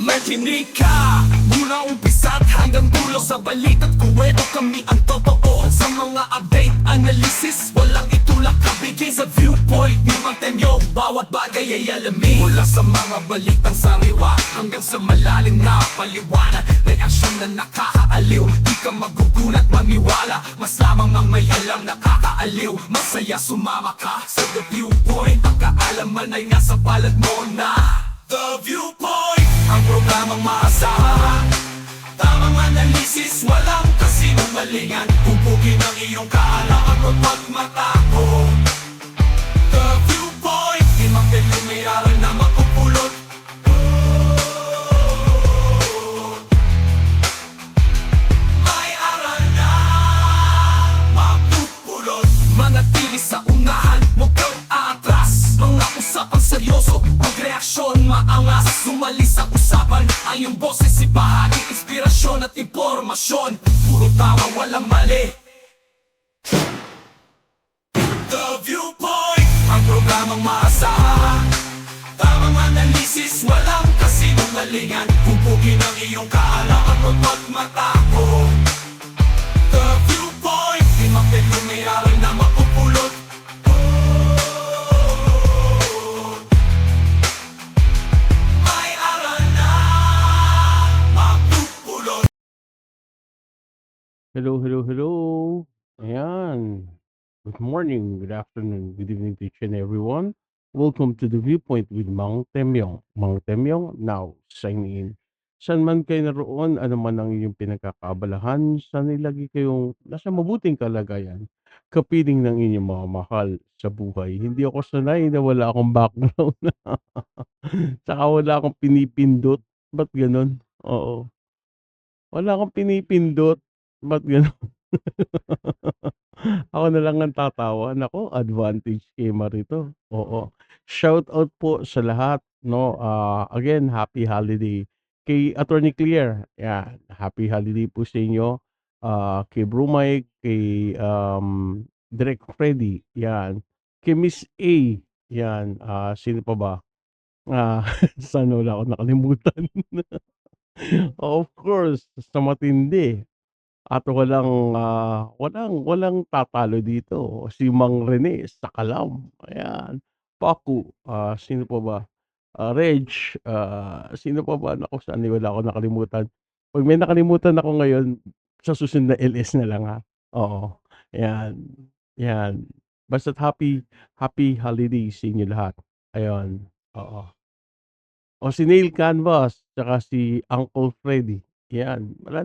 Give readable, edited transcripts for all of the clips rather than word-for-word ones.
Makinig ka mula umpisa't hanggang dulo sa balita't kuwento kami ang totoo sa mga update, analysis, walang itulak kabigay sa viewpoint ni Mang Temyo. Bawat bagay ay alamin mula sa mga balitang sariwa hanggang sa malalim na paliwanag, reaksyon na nakakaaliw. Di ka magugunat maniwala, mas lamang ang may alam nakakaaliw. Masaya sumama ka sa The Viewpoint, ang kaalaman ay nasa palad mo na. The Viewpoint, ang programang maasahan, tamang analisis, walang kasinungalingan. Pupugin ang iyong kaalaman mo pagmatako. The Viewpoint, Mang Temyo may aral na mapupulot. May aral na mapupulot. Manatili sa unahan, huwag kang aatras. Mga usapang seryoso, pagreaksyon maangas. Sumali sa usapan, ang iyong boses ibahagi. Inspirasyon at impormasyon, puro tama, walang mali. The Viewpoint, ang programang maasahan, tamang analisis, walang kasinungalingan. Pupugin ang iyong kaalaman mo pagmatako. The Viewpoint, Mang Temyo may aral na mapupulot. May aral na mapupulot. Hello, hello, hello. Ayan. Good morning, good afternoon, good evening to each and everyone. Welcome to the Viewpoint with Mang Temyong. Mang Temyong, now signing in. Saan man kayo naroon, ano man ang inyong pinagkakaabalahan, sana lagi kayong nasa mabuting kalagayan, kapiling ng inyong mga mahal sa buhay. Hindi ako sanay na wala akong background. Tsaka wala akong pinipindot. Ba't ganun? Oo. Wala akong pinipindot. Ba't ganun? Ako na lang ang tatawa. Naku, advantage kay Marito. Oo. Shout out po sa lahat, no? Again, happy holiday. Kay Attorney Clear, yan. Happy holiday po sa inyo. Kay Bro Mike, kay Direk Freddy, yan. Kay Miss A, yan. Sino pa ba? Sana wala ako nakalimutan. Of course, sa matindi. At walang tatalo dito, si Mang Rene sa Kalam, ayan. Paku, sino pa ba? Reg, sino pa ba? Naku, sana wala akong nakalimutan. 'Pag may nakalimutan ako ngayon, sa susunod na LS na lang, ha. Oo, ayan, 'yan. Basta't happy happy holidays sa inyo lahat, ayun, oo. O si Neil Canvas, tsaka si Uncle Freddy, 'yan. Wala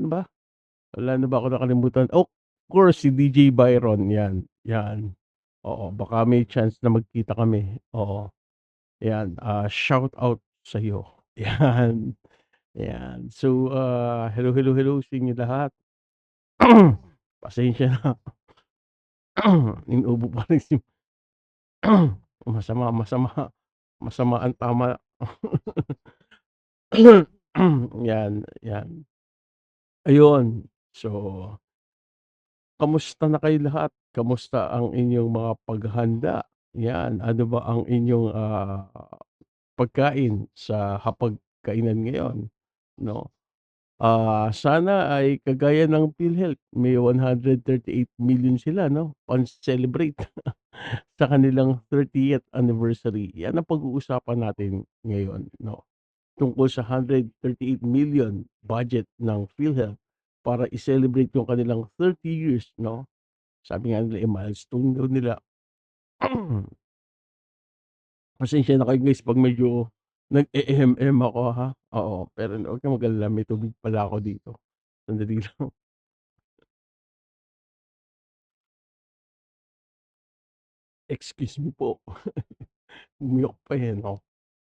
na ba ako nakalimutan? Of course, si DJ Byron, 'yan, 'yan. Oo, baka may chance na magkita kami, oo. 'Yan, shout out sa'yo, 'yan, 'yan. So, hello, hello, hello sa inyo lahat. Pasensya na, inuubo pa rin si masama, masama, masama ang tama. 'Yan, 'yan. Ayun, so kamusta na kayo lahat? Kamusta ang inyong mga paghahanda? 'Yan, ano ba ang inyong, pagkain sa hapagkainan ngayon, 'no? Sana ay kagaya ng PhilHealth, may 138 million sila, 'no, pan-celebrate sa kanilang 30th anniversary. 'Yan ang pag-uusapan natin ngayon, 'no, tungkol sa 138 million budget ng PhilHealth para i-celebrate yung kanilang 30 years, 'no? Sabi nga nila, milestone daw nila. Pasensya na kayo guys 'pag medyo nag-ehem-ehem ako, ha. Oo, pero huwag kang mag-alala, may tubig pala ako dito. Sandali lang. Excuse me po. Umiyok pa, eh, 'no.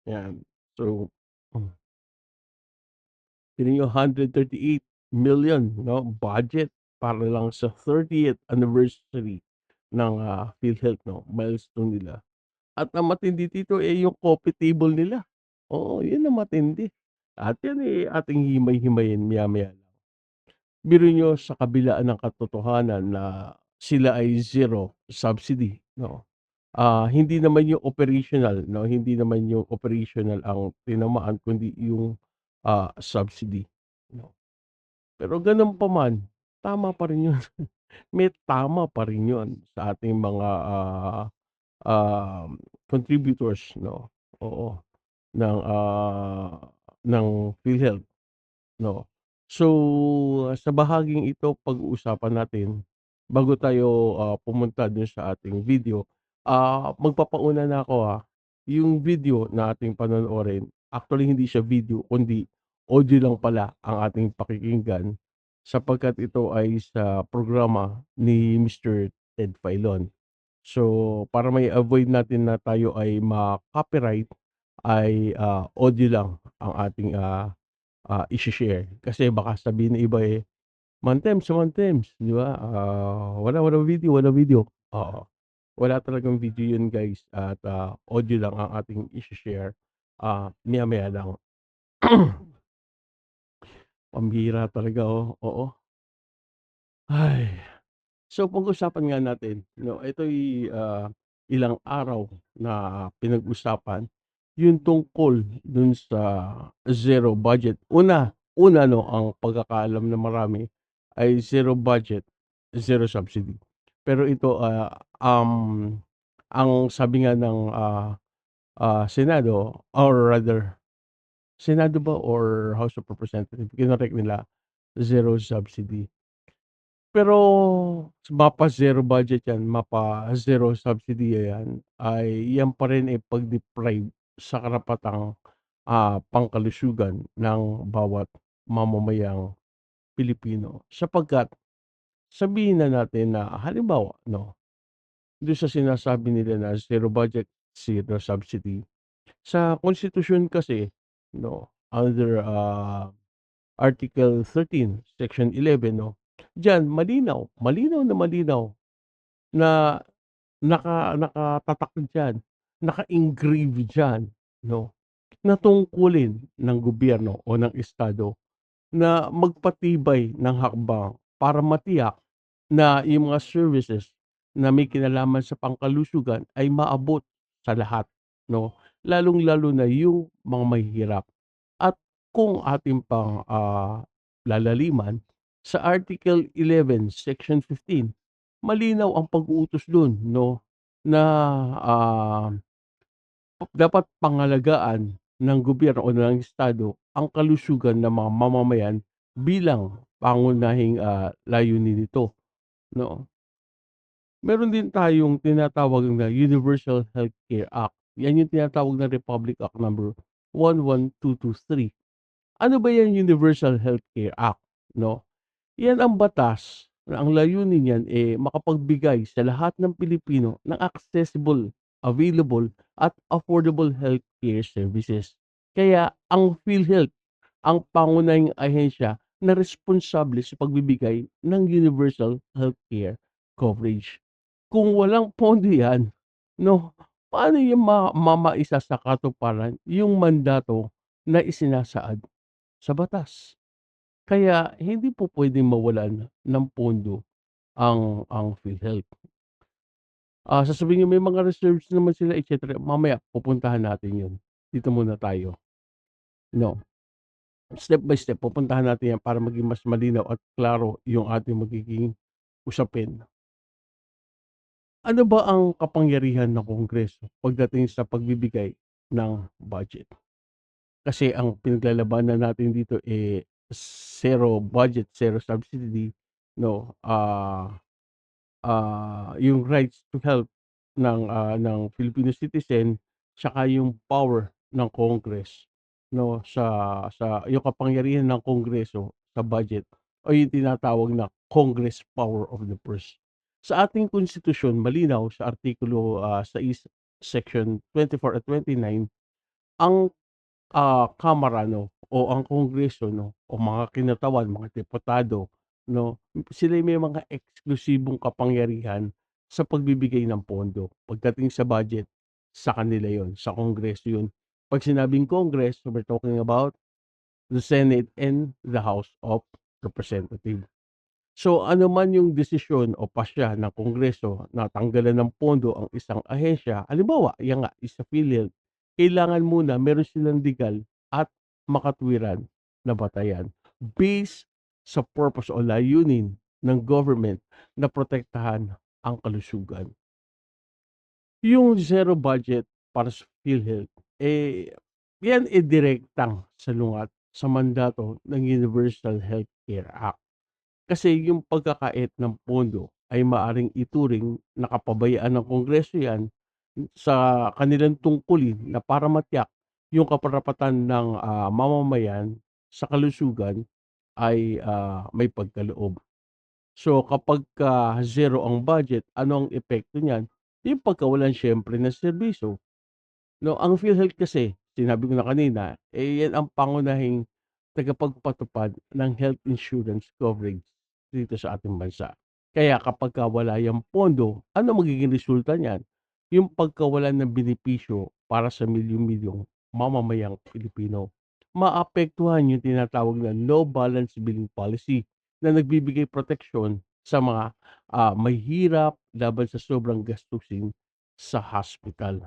'Yan. So, hmm, tignan niyo 138 million, 'no, budget para lang sa 30th anniversary ng, PhilHealth, 'no, milestone nila. At ang matindi dito, eh, yung coffee table nila. Oo, yun ang matindi. At yan, eh, ating himay-himayin maya-maya lang. Biro niyo sa kabila ng katotohanan na sila ay zero subsidy 'no, hindi naman yung operational 'no, hindi naman yung operational ang tinamaan kundi yung, subsidy 'no. Pero gano'n pa man, tama pa rin yun, may tama pa rin yun sa ating mga, contributors 'no, oo, ng, ng PhilHealth. 'No. So, sa bahaging ito pag-uusapan natin, bago tayo, pumunta dun sa ating video, magpapauna na ako, yung video na ating panonoorin, actually hindi siya video kundi audio lang pala ang ating pakikinggan, sapagkat ito ay sa programa ni Mr. Ted Filon. So, para mai-avoid natin na tayo ay ma-copyright ay, audio lang ang ating, ishi-share. Kasi baka sabihin ng iba, "Mantems, Mantems," 'di ba, walang video, walang video. Oo, wala talagang video 'yun guys at, audio lang ang ating ishi-share, maya-maya lang. Pambihira talaga, oh, oo. Ay. So pag-usapan nga natin 'no, ito'y, ilang araw na pinag-usapan yung tungkol dun sa zero budget. Una 'no, ang pagkakaalam ng marami ay zero budget, zero subsidy. Pero ito, ang sabi nga ng, Senado or rather Senado ba or House of Representatives, kinorek nila, zero subsidy. Pero mapa-zero budget 'yan, mapa-zero subsidy 'yan, ay 'yan pa rin ay pag-deprive sa karapatang, pangkalusugan ng bawat mamamayang Pilipino. Sapagkat sabihin na natin na halimbawa 'no, do'n sa sinasabi nila na zero budget, zero subsidy, sa konstitusyon kasi 'no, under, Article 13, Section 11 'no, diyan malinaw, malinaw na malinaw na nakatatak diyan, naka-engrave diyan 'no, na tungkulin ng gobyerno o ng estado na magpatibay ng hakbang para matiyak na yung mga services na may kinalaman sa pangkalusugan ay maabot sa lahat 'no, lalong-lalo na yung mga mahihirap. At kung ating pang, lalaliman sa Article 11, Section 15, malinaw ang pag-uutos dun 'no, na, ah, dapat pangalagaan ng gobyerno o ng estado ang kalusugan ng mga mamamayan bilang pangunahing, layunin nito 'no. Meron din tayong tinatawag na Universal Healthcare Act, yan yung tinatawag na Republic Act number 11223. Ano ba yang Universal Healthcare Act 'no? Yan ang batas na ang layunin niyan, makapagbigay sa lahat ng Pilipino ng accessible, available at affordable healthcare services. Kaya ang PhilHealth ang pangunahing ahensya na responsable sa pagbibigay ng universal healthcare coverage. Kung walang pondo yan 'no, paano yan mamaisa sa katuparan yung mandato na isinasaad sa batas? Kaya hindi po puwedeng mawalan ng pondo ang PhilHealth. Sasabihin niyo may mga reserves naman sila et cetera, mamaya pupuntahan natin 'yun. Dito muna tayo, 'no. Step by step pupuntahan natin 'yan para maging mas malinaw at klaro yung ating magiging usapin. Ano ba ang kapangyarihan ng Kongreso pagdating sa pagbibigay ng budget? Kasi ang pinaglalabanan natin dito, zero budget, zero subsidy 'no, yung rights to health ng Filipino citizen, tsaka yung power ng Congress 'no, yung kapangyarihan ng Kongreso sa budget o yung tinatawag na Congress power of the purse. Sa ating konstitusyon malinaw sa artikulo, 6, section 24 at 29, ang kamara 'no o ang Kongreso 'no o mga kinatawan, mga deputado 'no, sila'y may mga eksklusibong kapangyarihan sa pagbibigay ng pondo. Pagdating sa budget, sa kanila yon, sa Kongreso 'yun. 'Pag sinabing Congress, we're talking about the Senate and the House of representative. So, ano man yung desisyon o pasya ng Kongreso na tanggalan ng pondo ang isang ahensya, halimbawa, yan nga, is sa PhilHealth, kailangan muna meron silang legal at makatwiran na batayan based sa purpose o layunin ng government na protektahan ang kalusugan. Yung zero budget para sa PhilHealth, yan direktang salungat sa mandato ng Universal Healthcare Act. Kasi yung pagkakait ng pondo ay maaaring ituring na kapabayaan ng Kongreso yan sa kanilang tungkulin na para matiyak yung kaparapatan ng, mamamayan sa kalusugan ay, may pagkaloob. So kapagka zero ang budget, ano ang epekto niyan? Yung pagkawalan siyempre ng serbisyo. No, ang PhilHealth kasi, sinabi ko na kanina, yan ang pangunahing tagapagpatupad ng health insurance coverage dito sa ating bansa. Kaya kapagka wala yang pondo, ano magiging resulta niyan? Yung pagkawalan ng benepisyo para sa milyong-milyong mamamayang Pilipino. Maapektuhan yung tinatawag na no balance billing policy na nagbibigay proteksyon sa mga, mahihirap laban sa sobrang gastusin sa hospital.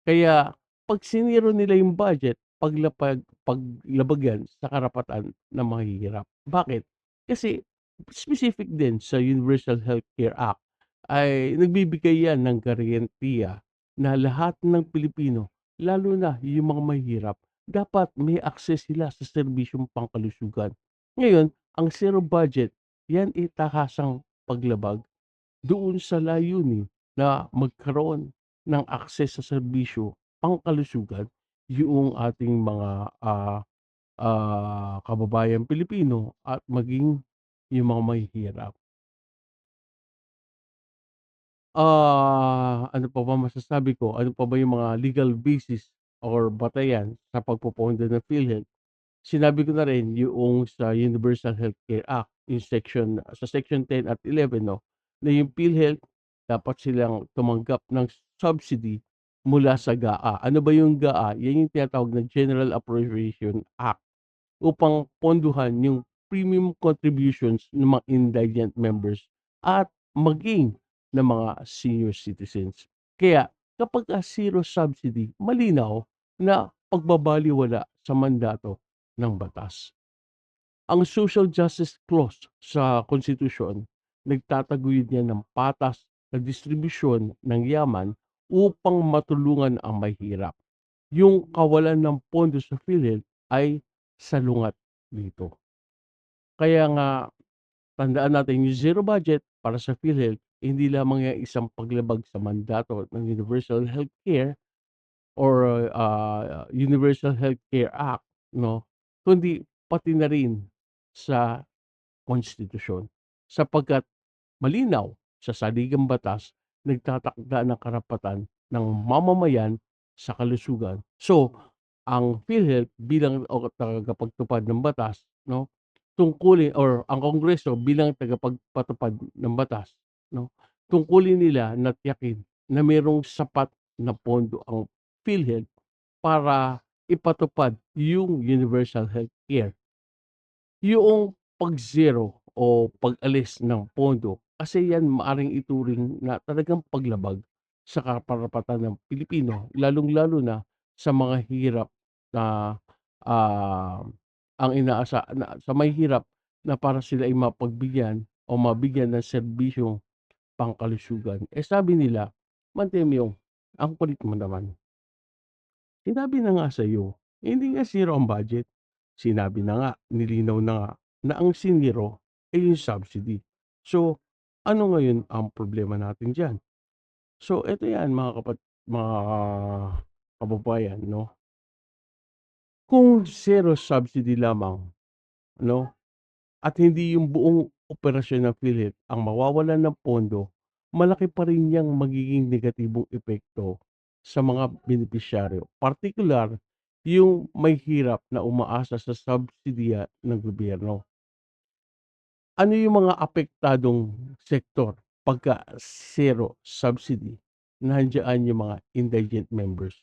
Kaya 'pag siniro nila yung budget, paglabag yan sa karapatan ng mahihirap. Bakit? Kasi specific din sa Universal Healthcare Act ay nagbibigay yan ng garantiya na lahat ng Pilipino, lalo na yung mga mahihirap, dapat may access sila sa serbisyong pangkalusugan. Ngayon, ang zero budget, yan ay takasang paglabag doon sa layunin na magkaroon ng akses sa serbisyo pangkalusugan yung ating mga, kababayang Pilipino at maging yung mga mahihirap. Ano pa ba masasabi ko? Ano pa ba yung mga legal basis or batayan sa pagpopondo ng PhilHealth? Sinabi ko na rin yung sa Universal Healthcare Act, yung section 10 at 11 'no, na yung PhilHealth dapat silang tumanggap ng subsidy mula sa GAA. Ano ba yung GAA? Yan yung tinatawag na General Appropriation Act upang ponduhan yung premium contributions ng mga indigent members at maging ng mga senior citizens. Kaya kapagka zero subsidy, malinaw na pagbabalewala sa mandato ng batas. Ang social justice clause sa konstitusyon, nagtataguyod niya ng patas na distribusyon ng yaman upang matulungan ang mahihirap. Yung kawalan ng pondo sa PhilHealth ay salungat dito. Kaya nga tandaan natin yung zero budget para sa PhilHealth, hindi lamang yan isang paglabag sa mandato ng Universal Healthcare or, Universal Healthcare Act 'no, kundi pati na rin sa konstitusyon. Sapagkat malinaw sa saligang batas, nagtatakda ng karapatan ng mamamayan sa kalusugan. So, ang PhilHealth bilang tagapagtupad ng batas 'no, tungkulin or ang Kongreso bilang tagapagpatupad ng batas 'no, tungkulin nila na tiyakin na merong sapat na pondo ang PhilHealth para ipatupad yung universal healthcare. Yoong pag-zero o pag-alis ng pondo kasi yan maaaring ituring na talagang paglabag sa karapatan ng Pilipino, lalong-lalo na sa mga hirap na, ah, ang na sa mahihirap na para sila ay mapagbigyan o mabigyan ng serbisyong pangkalusugan. Eh, sabi nila, "Mantemyo, ang kulit mo naman." Sinabi na nga sa'yo, hindi nga zero ang budget. Sinabi na nga, nilinaw na nga na ang siniro ay yung subsidy. So, ano ngayon ang problema natin diyan? So, eto yan mga kababayan 'no, kung zero subsidy lamang 'no, at hindi yung buong operasyon ng PhilHealth ang mawawalan ng pondo, malaki pa rin yang magiging negatibong epekto sa mga benepisyaryo, partikular yung may hirap na umaasa sa subsidiya ng gobyerno. Ano yung mga apektadong sektor pagka zero subsidy? Nandiyan yung mga indigent members.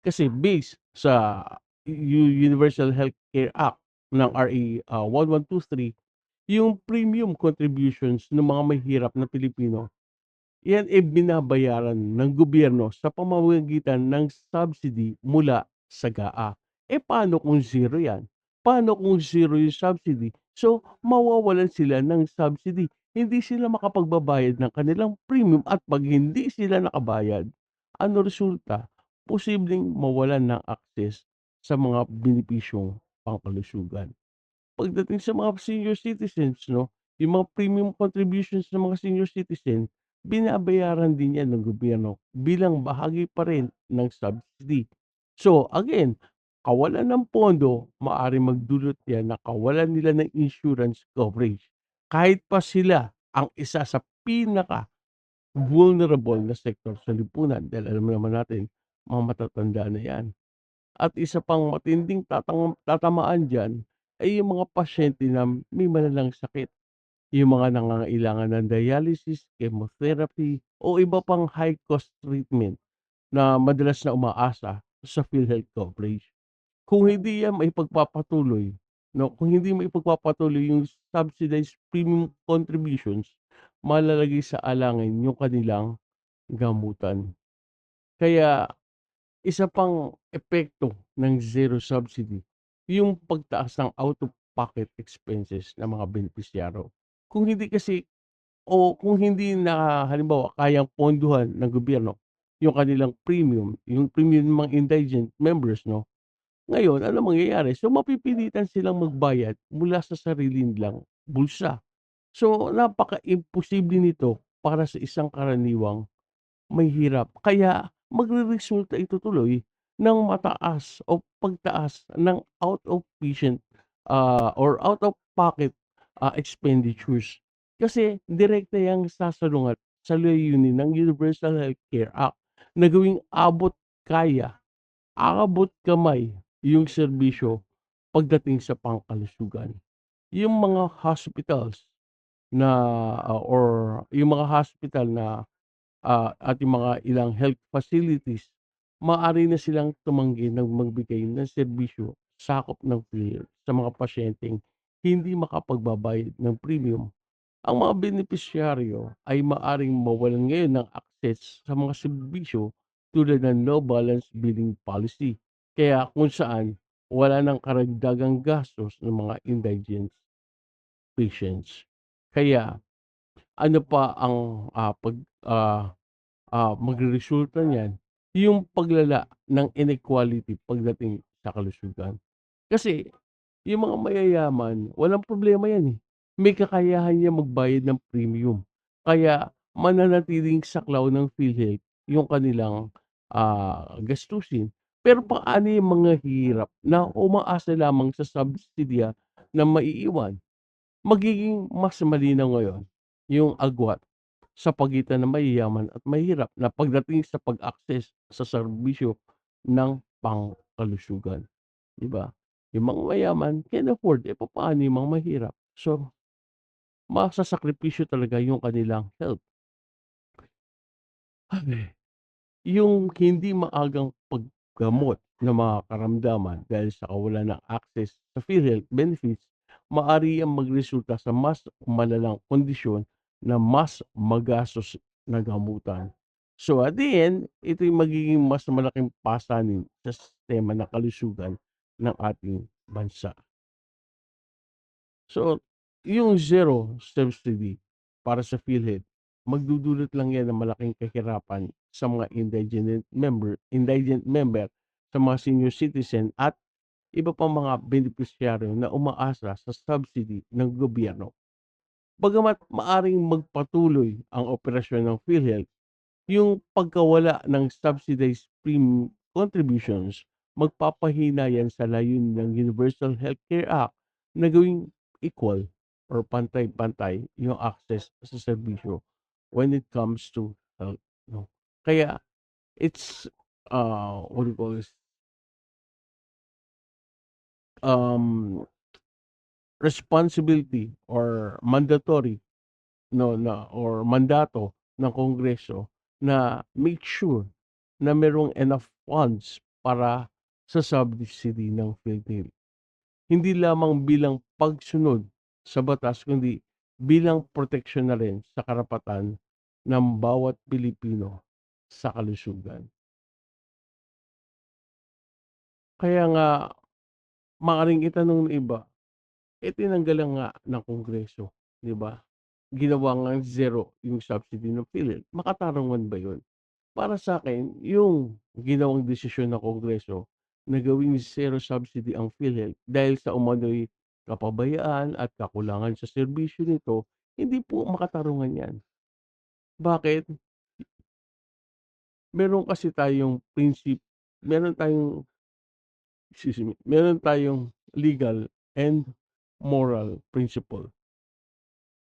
Kasi based sa Universal Healthcare Act ng RA 1123, yung premium contributions ng mga mahihirap na Pilipino, yan, binabayaran ng gobyerno sa pamamagitan ng subsidy mula sa GAA. Paano kung zero yan? Paano kung zero yung subsidy? So, mawawalan sila ng subsidy. Hindi sila makapagbabayad ng kanilang premium at 'pag hindi sila nakabayad, ano resulta? Posibleng mawalan ng access sa mga benepisyong pangkalusugan. Pagdating sa mga senior citizens 'no, yung mga premium contributions ng mga senior citizen, binabayaran din 'yan ng gobyerno bilang bahagi pa rin ng subsidy. So again, kawalan ng pondo, maaaring magdulot 'yan na kawalan nila ng insurance coverage. Kahit pa sila ang isa sa pinaka-vulnerable na sektor sa lipunan dahil alam naman natin mga matatanda na 'yan. At isa pang matinding tatamaan diyan ay yung mga pasyente na may malalang sakit, yung mga nangangailangan ng dialysis, chemotherapy o iba pang high cost treatment na madalas na umaasa sa PhilHealth coverage. Kung hindi yan maipagpapatuloy 'no, kung hindi maipagpapatuloy yung subsidized premium contributions, malalagay sa alangan yung kanilang gamutan. Kaya isa pang epekto ng zero subsidy, yung pagtaas ng out of pocket expenses ng mga benepisyaryo. Kung hindi kasi o kung hindi na halimbawa kayang ponduhan ng gobyerno yung kanilang premium, yung premium ng mga indigent members 'no, ngayon ano mangyayari? So, mapipilitan silang magbayad mula sa sarili nilang bulsa. So, napaka-imposible nito para sa isang karaniwang mahirap. Kaya magreresulta ito tuloy ng mataas o pagtaas ng out of patient, or out of pocket, expenditures. Kasi direkta yang sasalungat sa layunin ng Universal Healthcare Act na gawing abot-kaya, aabot-kamay yung serbisyo pagdating sa pangkalusugan. Yung mga hospitals na, or yung mga hospital na at yung mga ilang health facilities, maaari na silang tumanggi ng magbigay ng serbisyo sakop ng PhilHealth sa mga pasyenteng hindi makapagbabayad ng premium. Ang mga benepisyaryo ay maaaring mawalan ngayon ng access sa mga serbisyo tulad ng no balance billing policy. Kaya kung saan wala ng karagdagang gastos ng mga indigent patients. Kaya ano pa ang, magreresulta niyan, yung paglala ng inequality pagdating sa kalusugan. Kasi yung mga mayayaman walang problema yan, may kakayahan yang magbayad ng premium. Kaya mananatiling saklaw ng PhilHealth yung kanilang, gastusin. Pero paano yung mga hirap na umaasa lamang sa subsidiya na maiiwan? Magiging mas malinaw ngayon yung agwat sa pagitan ng mayayaman at mahirap na pagdating sa pag-access sa serbisyo ng pangkalusugan, 'di ba? Yung mga mayaman can afford, papaano yung mga mahirap? So, masasakripisyo talaga yung kanilang health. Yung hindi maagang paggamot ng mga karamdaman dahil sa kawalan ng access sa PhilHealth benefits, maaari yang magresulta sa mas malalang kondisyon na mas magastos na gamutan. So at the end, ito'y magiging mas malaking pasanin sa sistema ng kalusugan ng ating bansa. So, yung zero subsidy para sa PhilHealth, magdudulot lang yan ng malaking kahirapan sa mga indigent member, sa mga senior citizen at iba pang mga benepisyaryo na umaasa sa subsidy ng gobyerno. Bagamat maaring magpatuloy ang operasyon ng PhilHealth, yung pagkawala ng subsidized premium contributions, magpapahina yan sa layunin ng Universal Healthcare Act na gawing equal or pantay-pantay yung access sa serbisyo when it comes to health, 'no. Kaya it's, what do you call this, um, responsibility or mandatory 'no, na or mandato ng Kongreso na make sure na merong enough funds para sa subsidy ng PhilHealth. Hindi lamang bilang pagsunod sa batas kundi bilang proteksyon na rin sa karapatan ng bawat Pilipino sa kalusugan. Kaya nga maaaring itanong ng iba, tinanggalan nga ng Kongreso, 'di ba? Ginawa ngang zero yung subsidy ng PhilHealth, makatarungan ba yun? Para sa'kin yung ginawang desisyon ng Kongreso na gawing zero subsidy ang PhilHealth dahil sa umano'y kapabayaan at kakulangan sa serbisyo nito, hindi po makatarungan 'yan. Bakit? Meron kasi tayong meron tayong meron tayong legal and moral principle,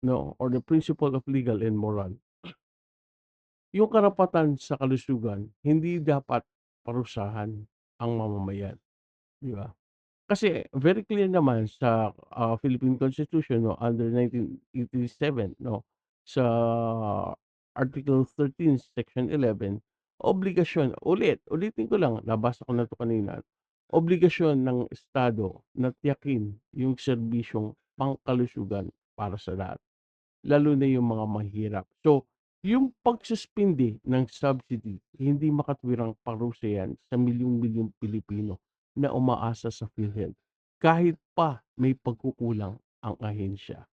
'no, or the principle of legal and moral. Yung karapatan sa kalusugan hindi dapat parusahan ang mamamayan, 'di ba? Kasi very clear naman sa, Philippine Constitution 'no, under 1987 'no, sa Article 13 Section 11, ulitin ko lang, nabasa ko na 'to kanina, obligasyon ng Estado na tiyakin yung serbisyong pangkalusugan para sa lahat, lalo na yung mga mahihirap. So, yung pagsuspindi ng subsidy, hindi makatwirang parusa yan sa milyong-milyong Pilipino na umaasa sa PhilHealth, kahit pa may pagkukulang ang ahensya.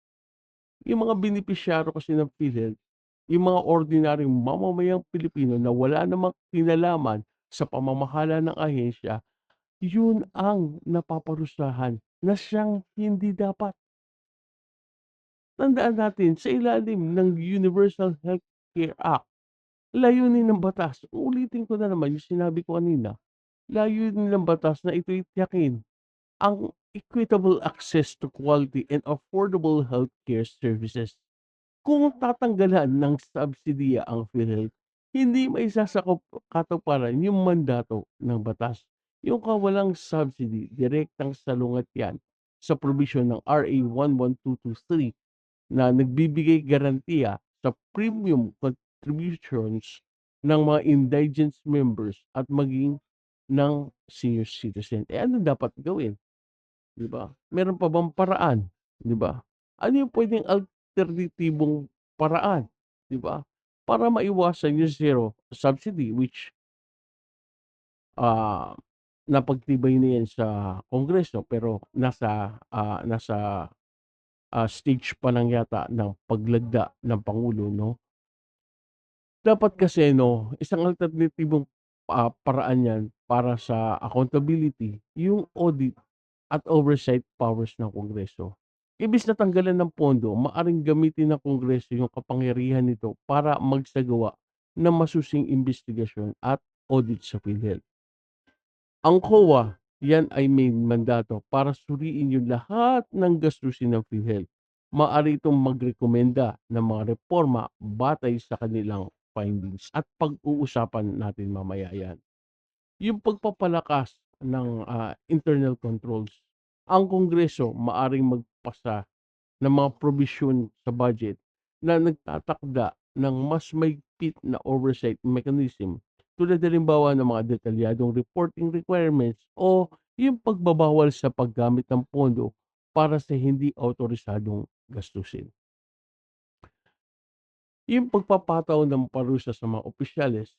Yung mga benepisyaryo kasi ng PhilHealth, yung mga ordinaryong mamamayang Pilipino na wala namang kinalaman sa pamamahala ng ahensya, yun ang napaparusahan na siyang hindi dapat. Tandaan natin sa ilalim ng Universal Healthcare Act, layunin ng batas, uulitin ko na naman yung sinabi ko kanina, layunin ng batas na ito'y tiyakin ang equitable access to quality and affordable healthcare services. Kung tatanggalan ng subsidiya ang PhilHealth, hindi maisasakop katuparan yung mandato ng batas. Yung kawalang subsidy, direktang salungat yan sa probisyon ng RA 11223 na nagbibigay garantiya sa premium contributions ng mga indigent members at maging ng senior citizen. Ano dapat gawin, 'di ba? Meron pa bang paraan, 'di ba? Ano yung puwedeng alternatibong paraan, 'di ba? Para maiwasan yung zero subsidy which, ah, napagtibay na 'yan sa Kongreso pero nasa stage pa lang yata ng paglagda ng pangulo 'no. Dapat kasi 'no, isang alternatibong, paraan niyan para sa accountability, yung audit at oversight powers ng Kongreso. Imbes na tanggalan ng pondo, maaaring gamitin ng Kongreso yung kapangyarihan nito para magsagawa ng masusing imbestigasyon at audit sa PhilHealth. Ang COA, yan ay may mandato para suriin yung lahat ng gastusin ng PhilHealth. Maaari itong magrekomenda ng mga reforma batay sa kanilang findings at pag-uusapan natin mamaya yan. Yung pagpapalakas ng, internal controls. Ang Kongreso maaring magpasa ng mga probisyon sa budget na nagtatakda ng mas mahigpit na oversight mechanism tulad halimbawa ng mga detalyadong reporting requirements o yung pagbabawal sa paggamit ng pondo para sa hindi awtorisadong gastusin. Yung pagpapataw ng parusa sa mga opisyales,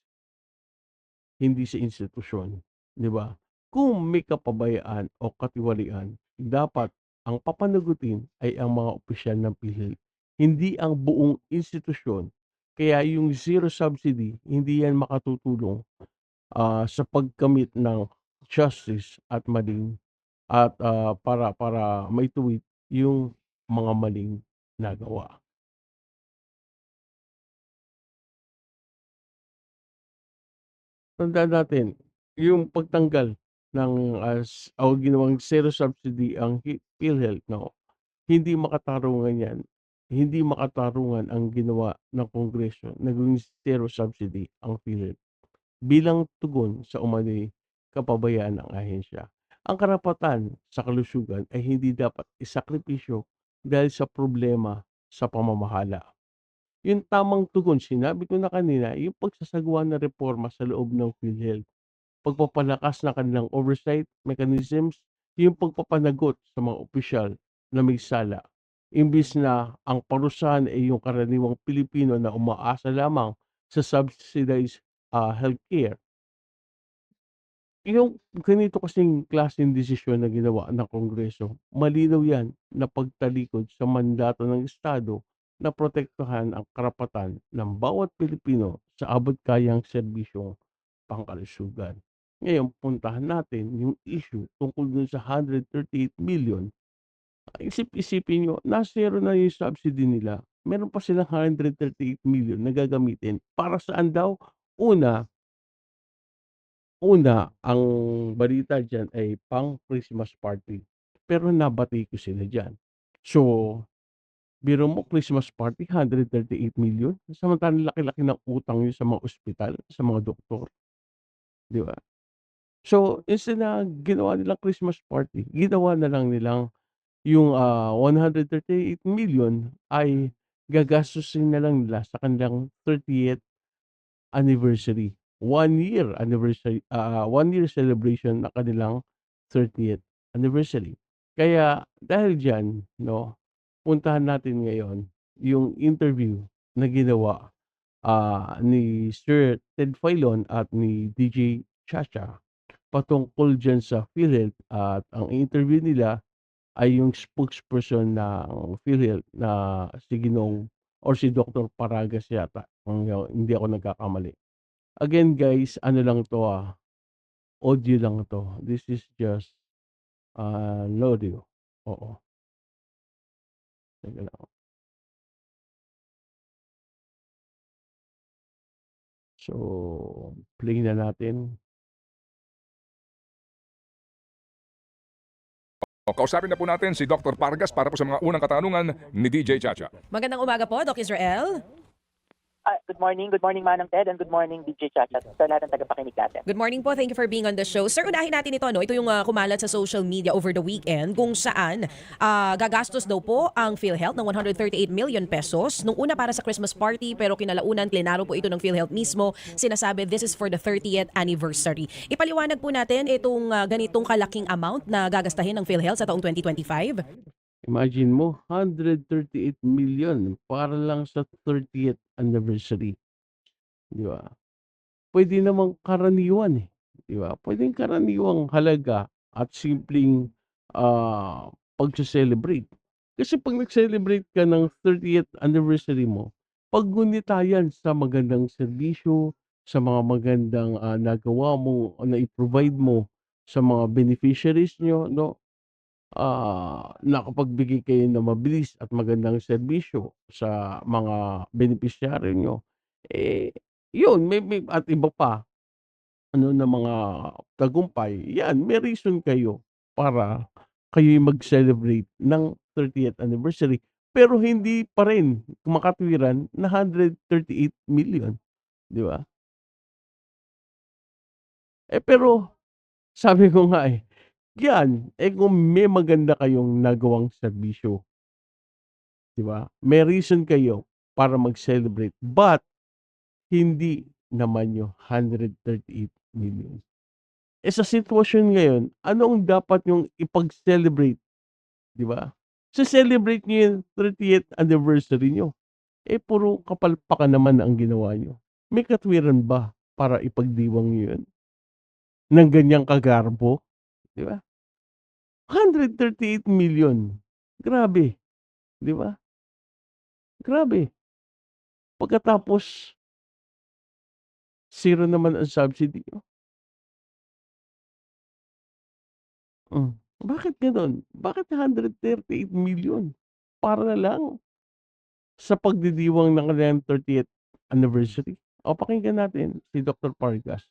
hindi sa institusyon, 'di ba? Kung may kapabayaan o katiwalian, dapat ang papanagutin ay ang mga opisyal ng PhilHealth, hindi ang buong institusyon. Kaya yung zero subsidy, hindi yan makatutulong, sa pagkamit ng justice at para maituwid yung mga maling nagawa. Tandaan natin, yung pagtanggal ng, ginawang zero subsidy ang PhilHealth 'no, hindi makatarungan 'yan. Hindi makatarungan ang ginawa ng Kongreso na gawing zero subsidy ang PhilHealth bilang tugon sa umano'y kapabayaan ng ahensya. Ang karapatan sa kalusugan ay hindi dapat isakripisyo dahil sa problema sa pamamahala. Yung tamang tugon, sinabi ko na kanina, yung pagsasagawa ng reforma sa loob ng PhilHealth. Pagpapalakas ng kanilang oversight mechanisms, yung pagpapanagot sa mga opisyal na may sala. imbis na ang parusahan ay yung karaniwang Pilipino na umaasa lamang sa subsidized, healthcare. Yung ganito kasing klaseng desisyon na ginawa ng Kongreso, malinaw 'yan na pagtalikod sa mandato ng Estado na protektahan ang karapatan ng bawat Pilipino sa abot-kayang serbisyong pangkalusugan. Ngayon puntahan natin yung issue tungkol dun sa 138 million. Isip-isipin niyo na zero na yung subsidy nila, meron pa silang 138 million na gagamitin para saan daw? Una Una, ang balita diyan ay pang-Christmas party, pero nabati ko sila diyan. So, biro mo Christmas party 138 million, samantalang laki-laki ng utang niyo sa mga ospital, sa mga doktor, 'di ba? So, instead na ginawa nilang Christmas party, ginawa na lang nilang yung, 138 million ay gagastusin na lang nila sa kanilang 30th anniversary, 1 year anniversary, 1 year celebration ng kanilang 30th anniversary. Kaya dahil diyan 'no, puntahan natin ngayon yung interview na ginawa, ni Sir Ted Filon at ni DJ Chacha patungkol diyan sa PhilHealth, at ang interview nila ay yung spokesperson ng PhilHealth na si Ginoong or si Doktor Paragas yata kung hindi ako nagkakamali. Again guys, ano lang 'to, audio lang 'to. This is just, audio. Oo, teka lang. So, play na natin. Kausapin na po natin si Dr. Pargas para po sa mga unang katanungan ni DJ Chacha. Magandang umaga po, Doc Israel. Good morning. Good morning, Manang Ted, and good morning, DJ Chacha, sa lahat ng tagapakinig natin. Good morning po. Thank you for being on the show. Sir, unahin natin ito, no? Ito yung kumalat sa social media over the weekend kung saan gagastos daw po ang PhilHealth ng 138 million pesos. Nung una para sa Christmas party, pero kinalaunan, plenaro po ito ng PhilHealth mismo. Sinasabi, this is for the 30th anniversary. Ipaliwanag po natin itong ganitong kalaking amount na gagastahin ng PhilHealth sa taong 2025. Imagine mo 138 million para lang sa 30th anniversary, 'di ba? Puwede namang karaniwan, 'di ba? Puwedeng karaniwang halaga at simpleng, pagse-celebrate. Kasi 'pag nag-celebrate ka ng 30th anniversary mo, paggunita yan sa magandang serbisyo, sa mga magandang, nagawa mo o nai-provide mo sa mga beneficiaries niyo 'no. Nakapagbigay kayo ng mabilis at magandang serbisyo sa mga benepisyaryo niyo, eh, yun may at iba pa ano na mga tagumpay, yan may reason kayo para kayo'y mag-celebrate ng 30th anniversary. Pero hindi pa rin makatwiran na 138 million, 'di ba? Pero sabi ko nga, yan, kung may maganda kayong nagawang serbisyo, 'di ba? May reason kayo para mag-celebrate, but hindi naman yung 138 million. Sa sitwasyon ngayon, ano ang dapat niyong ipag-celebrate, 'di ba? Se-celebrate niyo yung 30th anniversary niyo, puro kapalpakan naman ang ginawa niyo. May katwiran ba para ipagdiwang niyo yun ng ganyang kagarbo, 'di ba? 138 million, grabe, 'di ba? Grabe. Pagkatapos zero naman ang subsidy niyo. Bakit gano'n? Bakit 138 million para na lang sa pagdidiwang ng kanilang 30th anniversary? O pakinggan natin si Dr. Pargas.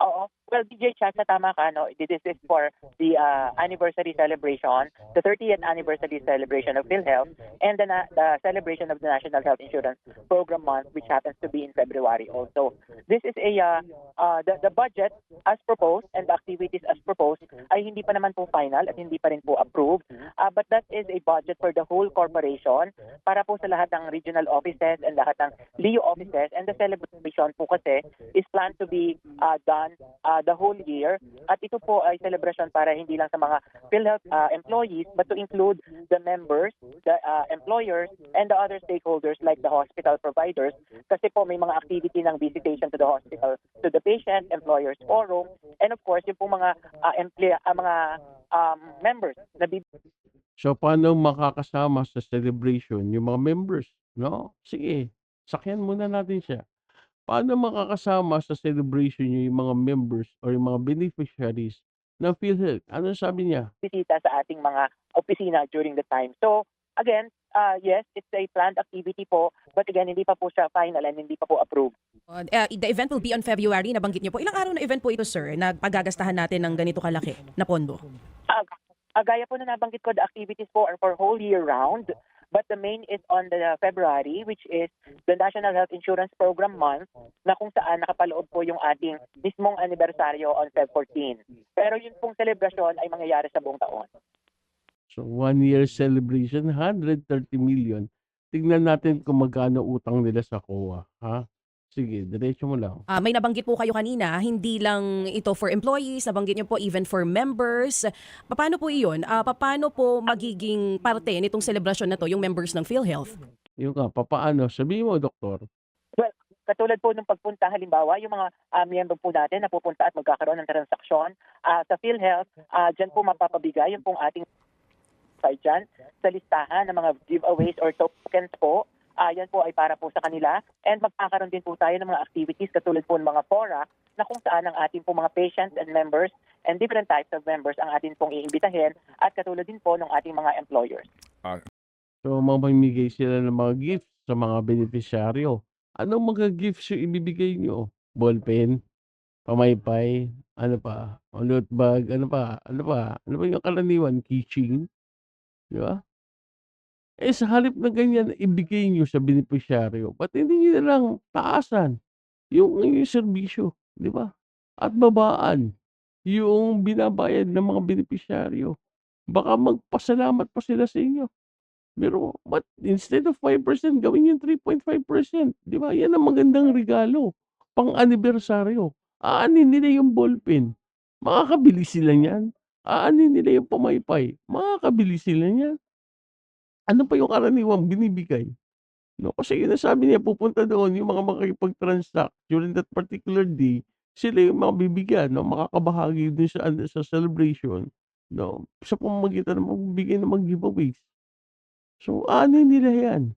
Oo. Well, DJ Chacha, tama ka, no? This is for the anniversary celebration, the 30th anniversary celebration of PhilHealth, and the celebration of the National Health Insurance Program Month, which happens to be in February also. This is the budget as proposed and the activities as proposed ay hindi pa naman po final at hindi pa rin po approved. But that is a budget for the whole corporation para po sa lahat ng regional offices and lahat ng LEO offices, and the celebration po kasi is planned to be done the whole year. At ito po ay celebration para hindi lang sa mga PhilHealth employees but to include the members, the employers, and the other stakeholders like the hospital providers. Kasi po may mga activity ng visitation to the hospital, to the patient, employers forum, and of course yung po mga members na So, paano makakasama sa celebration yung mga members, 'no? Sige, sakyan muna natin siya. Paano makakasama sa celebration niyo yung mga members or yung mga beneficiaries ng PhilHealth? Anong sabi niya? bisita sa ating mga opisina during the time. So, again, yes, it's a planned activity po, but again, hindi pa po siya final and hindi pa po approved. The event will be on February, nabanggit niyo po. Ilang araw na event po ito, sir, na paggagastahan natin ng ganito kalaki na pondo? Gaya po na nabanggit ko, the activities po are for whole year round, but the main is on the February, which is the National Health Insurance Program month, na kung saan nakapaloob po yung ating mismong anibersaryo on Feb 14. Pero yun pong selebrasyon ay mangyayari sa buong taon. So, 1 year celebration, 130 million. Tignan natin kung magkano utang nila sa COA, ha? Sige, diretso mo lang. May nabanggit po kayo kanina, hindi lang ito for employees, nabanggit niyo po even for members. Paano po iyon? Paano po magiging parte nitong selebrasyon na to yung members ng PhilHealth? Yung nga, papaano? Sabihin mo, doktor. Well, katulad po ng pagpunta, halimbawa, yung mga miyembro po natin na pupunta at magkakaroon ng transaksyon sa PhilHealth, dyan po mapapabigay yung pong ating dyan sa listahan ng mga giveaways or tokens po. Yan po ay para po sa kanila. And magkakaroon din po tayo ng mga activities katulad po ng mga fora na kung saan ang ating po mga patients and members and different types of members ang ating pong iimbitahin at katulad din po ng ating mga employers. So, mamimigay sila ng mga gifts sa mga beneficiaryo. Anong mga gifts yung ibibigay nyo? Ballpen? Pamaypay? Ano pa? Loot bag? Ano pa? Ano pa? Ano pa yung karaniwan? Keychain? Di ba? Sa halip na ganyan, ibigay nyo sa beneficiaryo. Ba't hindi nyo na lang taasan yung serbisyo? Di ba? At babaan yung binabayad ng mga beneficiaryo. Baka magpasalamat pa sila sa inyo. Pero but instead of 5%, gawin yung 3.5%. Di ba? Yan ang magandang regalo. Pang-anibersaryo. Aanin nila yung ballpen. Makakabili sila niyan. Aanin nila yung pamaypay. Makakabili sila niyan. Ano pa yung karaniwang binibigay? No, kasi yun ang sabi niya, pupunta doon yung mga makikipag-transact during that particular day, sila yung mga bibigyan, no, makakabahagi dun sa celebration, no, sa pamamagitan ng magbibigay ng mga giveaways. So, ano nila yan?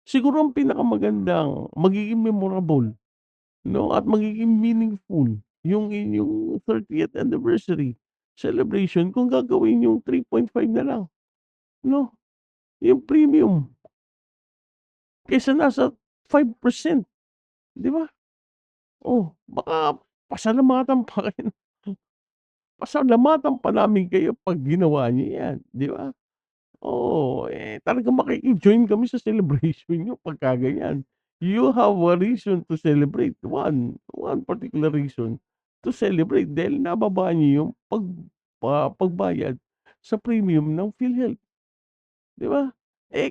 Siguro ang pinakamagandang, magiging memorable, no, at magiging meaningful yung inyong 30th anniversary celebration kung gagawin yung 3.5 na lang, no, yung premium. Kaysa nasa 5%, 'di ba? Oh, baka pasalamatan pa kayo pasalamatan pa namin kayo 'pag ginawa niyo 'yan, 'di ba? Oo, talagang makiki-join kami sa celebration niyo pagka ganyan. You have a reason to celebrate, one particular reason to celebrate dahil nababa niyo yung pagbayad sa premium ng PhilHealth, 'di ba?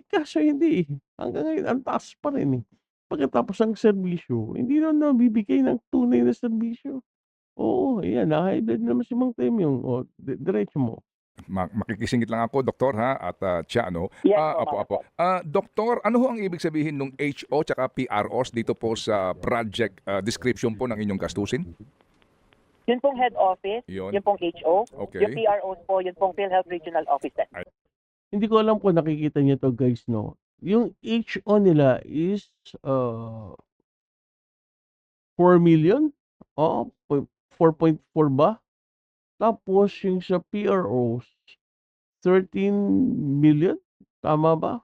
Kaso hindi, hanggang ngayon ang taas pa rin, eh. Pagkatapos ang serbisyo, hindi na nabibigay ng tunay na serbisyo. Oo, ayan, na-high blood naman si Mang Temyong, oh, diretso mo. Makikisingit lang ako, doktor, ha, at siya, ano? Yes, Apo. Doktor, ano ho ang ibig sabihin ng HO tsaka PROs dito po sa project description po ng inyong gastusin? Yun pong head office, Yun. yun pong HO, Okay. yung PROs po, yun pong PhilHealth Regional Offices. Hindi ko alam kung nakikita niyo 'to, guys, 'no. Yung HO nila is, 4 million? Oo, 4.4 ba? Tapos yung sa PROs, 13 million? Tama ba?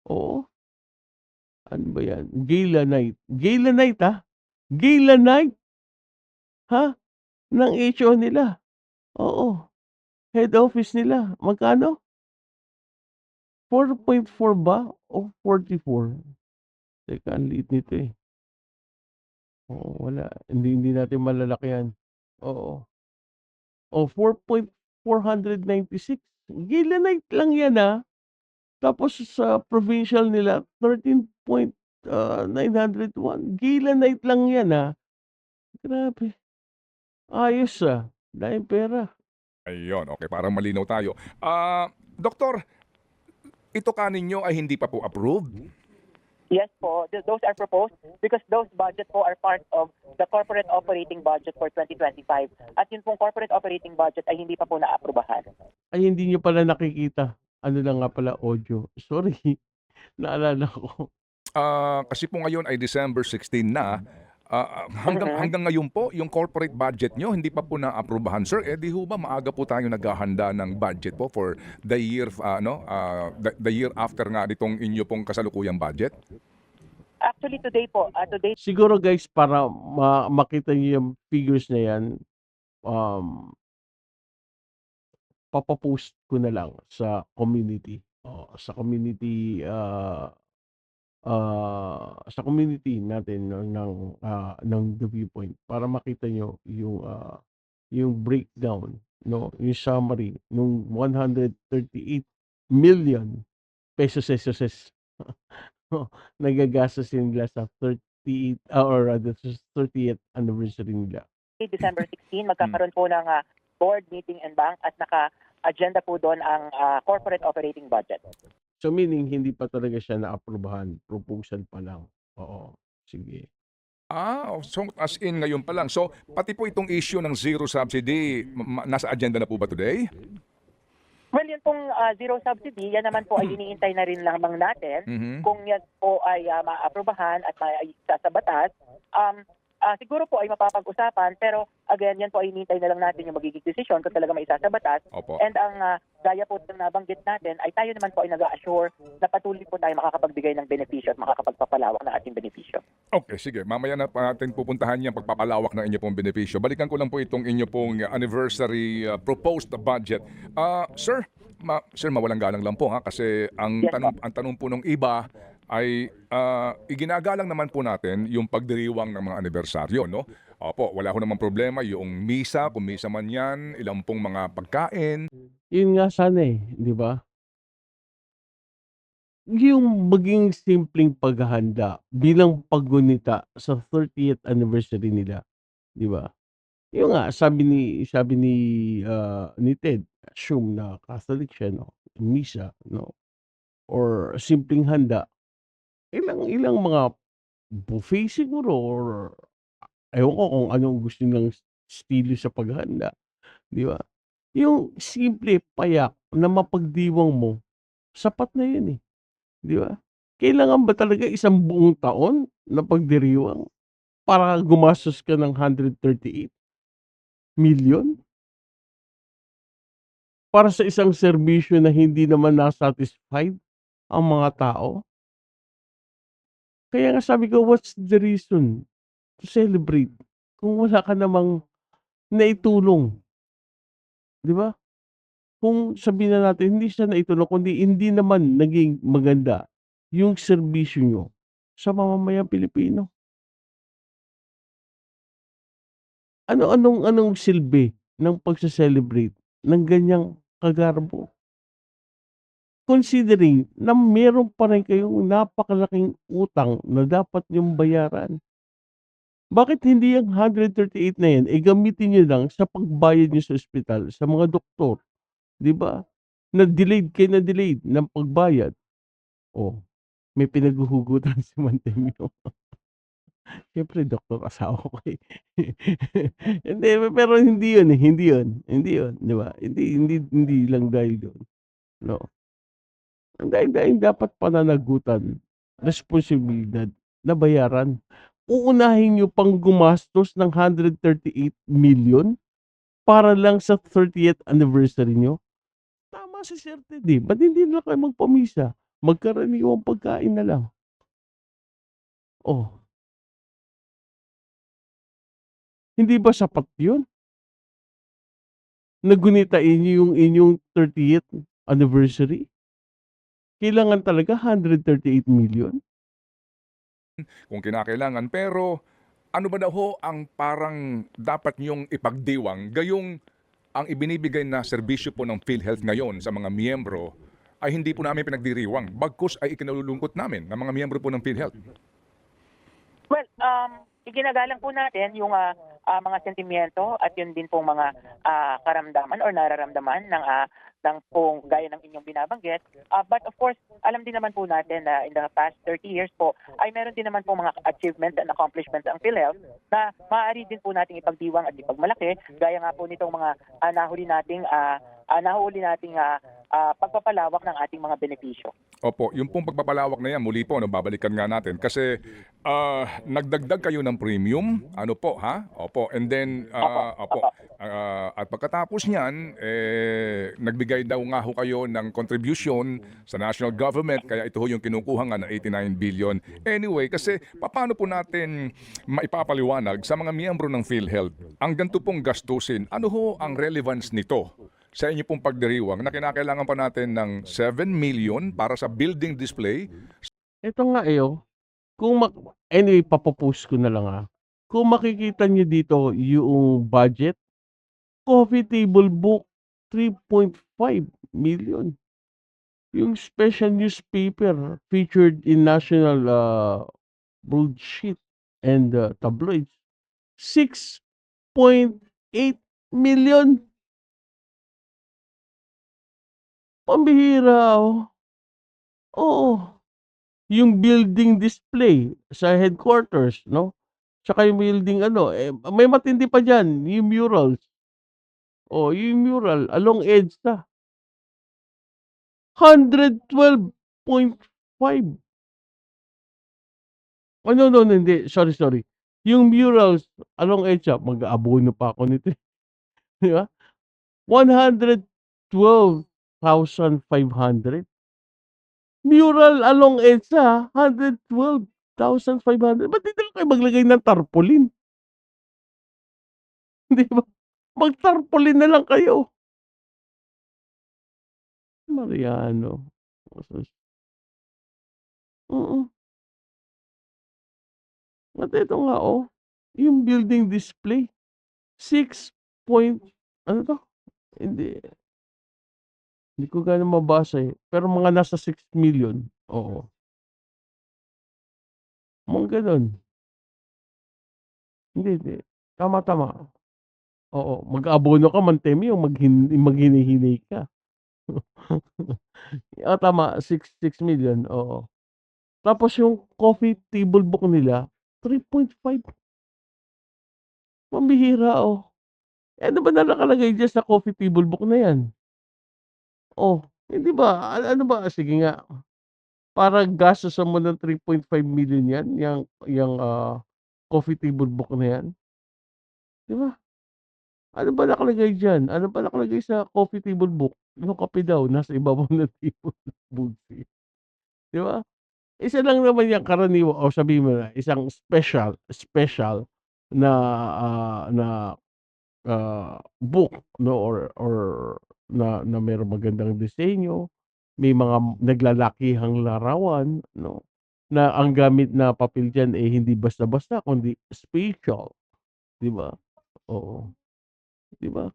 Oo. Ano ba 'yan? Gala night. Gala night, ha? Gala night, ha? Ng HO nila. Oo. Head office nila. Magkano? 4.4 ba o 44? Teka, ang liit nito, eh. Oo, wala. Hindi natin malalaki yan. Oo. O, 4.496. Gila night lang yan, Tapos sa provincial nila, 13.901. Gila night lang yan, Grabe. Ayos, dahil pera. Ayun, okay, parang malinaw tayo. Doktor, ito kaninyo ay hindi pa po approved? Yes po, those are proposed because those budget po are part of the corporate operating budget for 2025. At yun pong corporate operating budget ay hindi pa po naaprubahan. Ay, hindi niyo pala nakikita. Ano lang nga pala, audio. Sorry, naalala ko. Kasi po ngayon ay December 16 na. Hanggang ngayon po, yung corporate budget nyo, hindi pa po na-aprobahan. Sir, di ho ba maaga po tayo naghahanda ng budget po for the year, the year after nga itong inyo pong kasalukuyang budget? Actually today po, today Siguro guys, para makita niyo yung figures na yan, papapost ko na lang sa community. Sa community, sa community natin ng The Viewpoint para makita nyo yung breakdown, no, yung summary nung 138 million pesos nagagastos nila sa 38 or rather sa 30th anniversary nila. December 16, magkakaroon po ng board meeting and bank at naka-agenda po doon ang corporate operating budget. So meaning hindi pa talaga siya naaprubahan, proposal pa lang. Oo, sige. So as in ngayon pa lang. So pati po itong issue ng zero subsidy, nasa agenda na po ba today? Well, yun pong zero subsidy, yan naman po ay iniintay na rin lamang natin. Mhm. Kung yan po ay maaprubahan at maisa sa batas. Siguro po ay mapapag-usapan, pero again, yan po ay iniintay na lang natin yung magiging desisyon kung talaga maisa sa batas. Opo. And ang gaya po ng nabanggit natin ay tayo naman po ay nag-assure na patuloy po tayo makakapagbigay ng benepisyo at makakapagpapalawak ng ating benepisyo. Okay, sige. Mamaya na pa natin pupuntahan yung pagpapalawak ng inyo pong benepisyo. Balikan ko lang po itong inyo pong anniversary proposed budget. Sir, sir, mawalang galang lang po ha kasi Yes, ang tanong po ng iba ay iginagalang naman po natin yung pagdiriwang ng mga anibersaryo, no? Opo, wala ko namang problema yung misa, kung misa man yan, ilang pong mga pagkain. Yun nga sana di ba? Yung maging simpleng paghahanda bilang paggunita sa 30th anniversary nila, di ba? Yung nga sabi ni Ted, assume na Catholic siya, no, misa, no, or simpleng handa, ilang mga buffet siguro or ewan ko kung anong gusto nilang estilo sa paghahanda, di ba? Yung simple, payak na mapagdiwang mo, sapat na yun, di ba? Kailangan ba talaga isang buong taon na pagdiriwang para gumastos ka ng 138 million para sa isang serbisyo na hindi naman na-satisfied ang mga tao? Kaya nga sabi ko, what's the reason to celebrate kung wala ka namang naitulong, 'di ba? Kung sabihin na natin hindi siya naitulong kundi hindi naman naging maganda yung serbisyo niyo sa mamamayang Pilipino. Anong silbi ng pagse-celebrate ng ganyang kagarbo? Considering na meron pa rin kayong napakalaking utang na dapat niyong bayaran. Bakit hindi yung 138 na yan, gamitin niyo lang sa pagbayad niyo sa ospital, sa mga doktor, 'di ba? Na-delayed kayo na delayed ng pagbayad. Oh, may pinaghuhugutan si Mantemio. Siyempre doktor asawa ko, Hindi, pero hindi yun, hindi yun, 'di ba? Hindi lang dahil dun, 'no? Ang dahilan dapat pananagutan, responsibilidad na bayaran. Uunahin niyo pang gumastos ng 138 million para lang sa 30th anniversary niyo? Tama si Sir Ted, ba't hindi na kayo magpamisa? Magkaraniwang pagkain na lang. Oh, hindi ba sapat yun? Nagunitain niyo yung inyong 30th anniversary? Kailangan talaga 138 million? Kung kinakailangan. Pero ano ba daw ho ang parang dapat niyong ipagdiwang gayong ang ibinibigay na serbisyo po ng PhilHealth ngayon sa mga miyembro ay hindi po namin pinagdiriwang. Bagkus ay ikinalulungkot namin ng mga miyembro po ng PhilHealth. Well, iginagalang po natin yung mga sentimiento at yun din pong mga karamdaman or nararamdaman ng pong gaya ng inyong binabanggit. But of course, alam din naman po natin na in the past 30 years po ay meron din naman po mga achievements and accomplishments ang PhilHealth na maaari din po nating ipagdiwang at ipagmalaki gaya nga po nitong mga nahuli nating pagpapalawak ng ating mga benepisyo. Opo, yung pong pagpapalawak na yan, muli po, no, babalikan nga natin. Kasi nagdagdag kayo ng premium, ano po, ha? Opo, and then, at pagkatapos niyan, nagbigay daw nga ho kayo ng contribution sa national government, kaya ito ho yung kinukuha nga ng 89 billion. Anyway, kasi paano po natin maipapaliwanag sa mga miyembro ng PhilHealth ang ganito pong gastusin? Ano ho ang relevance nito sa inyo pong pagdiriwang na kinakailangan pa natin ng 7 million para sa building display? Ito nga anyway, papopost ko na lang Kung makikita niyo dito yung budget, coffee table book, 3.5 million. Yung special newspaper featured in national broadsheet and tabloids, 6.8 million. Pambihira, Oo. Yung building display sa headquarters, no? Tsaka yung building may matindi pa diyan, yung murals. Yung mural along EDSA, 112.5. No, hindi. Sorry. Yung murals along EDSA, mag-aabono pa ako nito, di ba? 112,500. Mural along EDSA, 112,500. Ba't di na lang kayo maglagay ng tarpaulin? Di ba? Mag-tarpaulin na lang kayo. Mariano. At ito nga, yung building display, 6 point, ano to? Hindi ko gaano mabasa pero mga nasa 6 million. Oo. Mga ganun. Hindi. Tama. Oo, mag-aabono ka Mantemi o maghini-hinay ka. Tama, 6 million, oo. Tapos yung coffee table book nila, 3.5. Pambihira, ano ba na nakalagay diyan sa coffee table book na 'yan? Hindi ba, ano ba, sige nga, para gastusan mo ng 3.5 million 'yan, yang coffee table book na 'yan, 'di ba? Ano ba nakalagay diyan? Ano ba nakalagay sa coffee table book? Yung kape daw nasa ibabaw ng table book, 'di ba? Isa lang naman yang karaniwan o sabihin mo na isang special na, book, no, or na merong magandang disenyo, may mga naglalakihang larawan, no, na ang gamit na papel diyan, hindi basta-basta kundi special, 'di ba? Oo, 'di ba?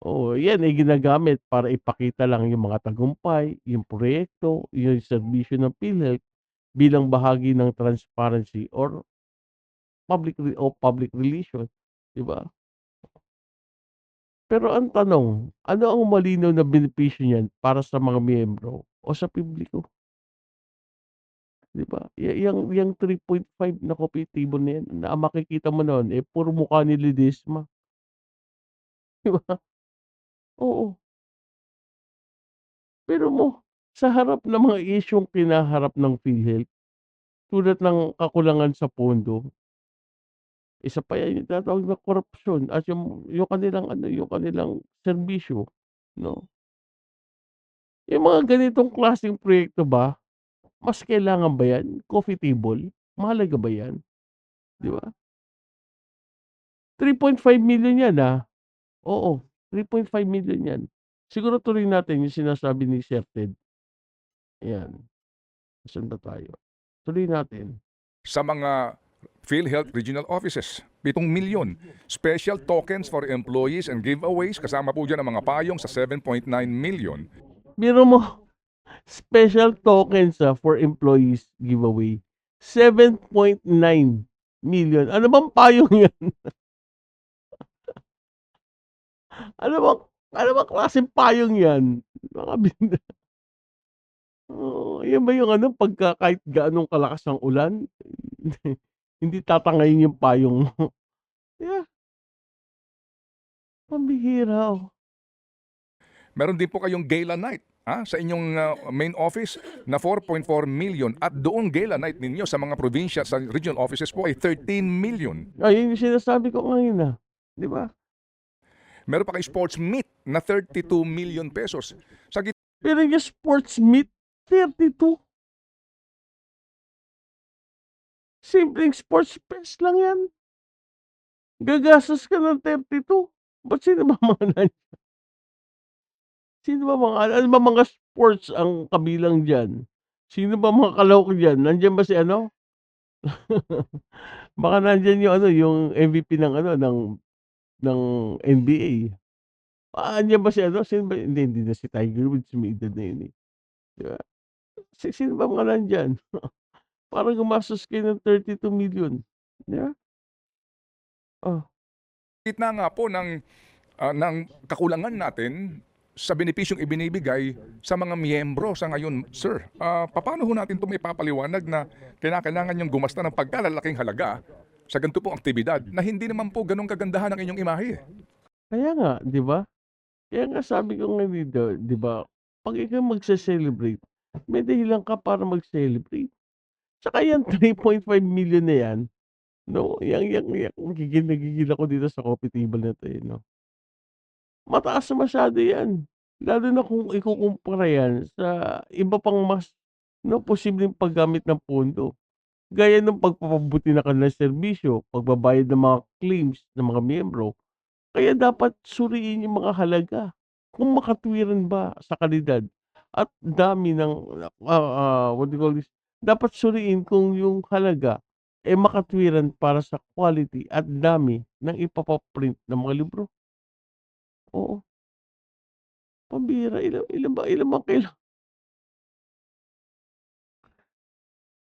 Oo, 'yan ay ginagamit para ipakita lang yung mga tagumpay, yung proyekto, yung serbisyo ng PhilHealth bilang bahagi ng transparency or public relations, 'di ba? Pero ang tanong, ano ang malinaw na benepisyo niyan para sa mga miyembro o sa publiko, 'di ba? Yang 3.5 na coffee table na 'yan, na ang makikita mo nun, puro mukha ni Ledesma, 'di ba? Oo, pero sa harap ng mga isyung kinaharap ng PhilHealth, tulad ng kakulangan sa pondo, isa pa 'yan yung tinatawag na korupsyon at yung kanilang yung kanilang serbisyo, 'no? Yung mga ganitong klaseng proyekto ba, mas kailangan ba 'yan, coffee table? Mahalaga ba 'yan, 'di ba? 3.5 million 'yan, Oo, 3.5 million 'yan. Siguro tuloy natin yung sinasabi ni Sir Ted, ayan. Nasaan ba tayo? Tuloy natin. Sa mga PhilHealth Regional Offices, 7 milyon. Special tokens for employees and giveaways, kasama po dyan ang mga payong sa 7.9 million. Biro mo, special tokens, for employees giveaway, 7.9 million. Ano bang payong 'yan? Ano bang ano bang klaseng payong 'yan? Mga bin oo, 'yan ba yung ano, pagka kahit gaanong kalakas ang ulan, hindi tatangayin yung payong mo? Yeah, pambihira, oh. Meron din po kayong gala night sa inyong main office na 4.4 million at doong gala night ninyo sa mga probinsya sa regional offices po ay 13 million. Ayun yung sinasabi ko ngayon, 'di ba? Meron pa kayong sports meet na 32 million pesos. Sa Pero yung sports meet, 32. Simpleng sports fest lang 'yan. Gagastos ka ng 32. Ba't sino ba mga ano ba mga sports ang kabilang diyan? Sino ba mga kalahok diyan? Nandiyan ba si ano? Baka nandiyan yung ano, yung MVP ng ano, ng NBA. Andiyan ba si ano, sino ba hindi na si Tiger Woods, may edad na yun, eh, 'di ba? Sino ba mga nandiyan? Para gumastos kayo ng 32 million, 'di ba? Oh, gitna nga po ng kakulangan natin sa benepisyong ibinibigay sa mga miyembro sa ngayon, sir. Paano ho natin ito maipapaliwanag na kinakailangan yung gumasta ng pagkalalaking halaga sa ganito pong aktibidad na hindi naman po ganun kagandahan ang inyong imahe? kaya nga, 'di ba? Kaya nga sabi ko nga dito, 'di ba, 'pag ikaw magse-celebrate, may dahilan ka para mag-celebrate. Tsaka yan 3.5 million na yan, 'no, yang nagigil ako dito sa coffee table na 'to, eh, 'no. Mataas na masyado yan, lalo na kung ikukumpara yan sa iba pang mas 'no, posibleng paggamit ng pondo. Gaya ng pagpapabuti ng kanilang serbisyo, pagbabayad ng mga claims ng mga miyembro. Kaya dapat suriin yung mga halaga, kung makatwiran ba sa kalidad at dami ng, what do you call this, dapat suriin kung yung halaga, eh, makatwiran para sa quality at dami ng ipapa-print ng mga libro. Oo, pambihira, ilan bang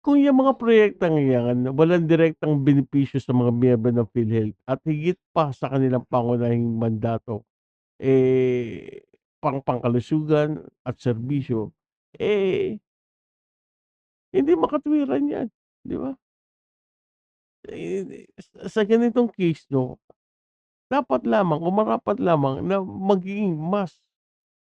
kung yang mga proyektang yan walang direktang benepisyo sa mga miyembro ng PhilHealth at higit pa sa kanilang pangunahing mandato, eh, pangkalusugan at serbisyo, eh, hindi makatwiran 'yan, 'di ba? Sa ganitong case 'no, dapat lamang o marapat lamang na maging mas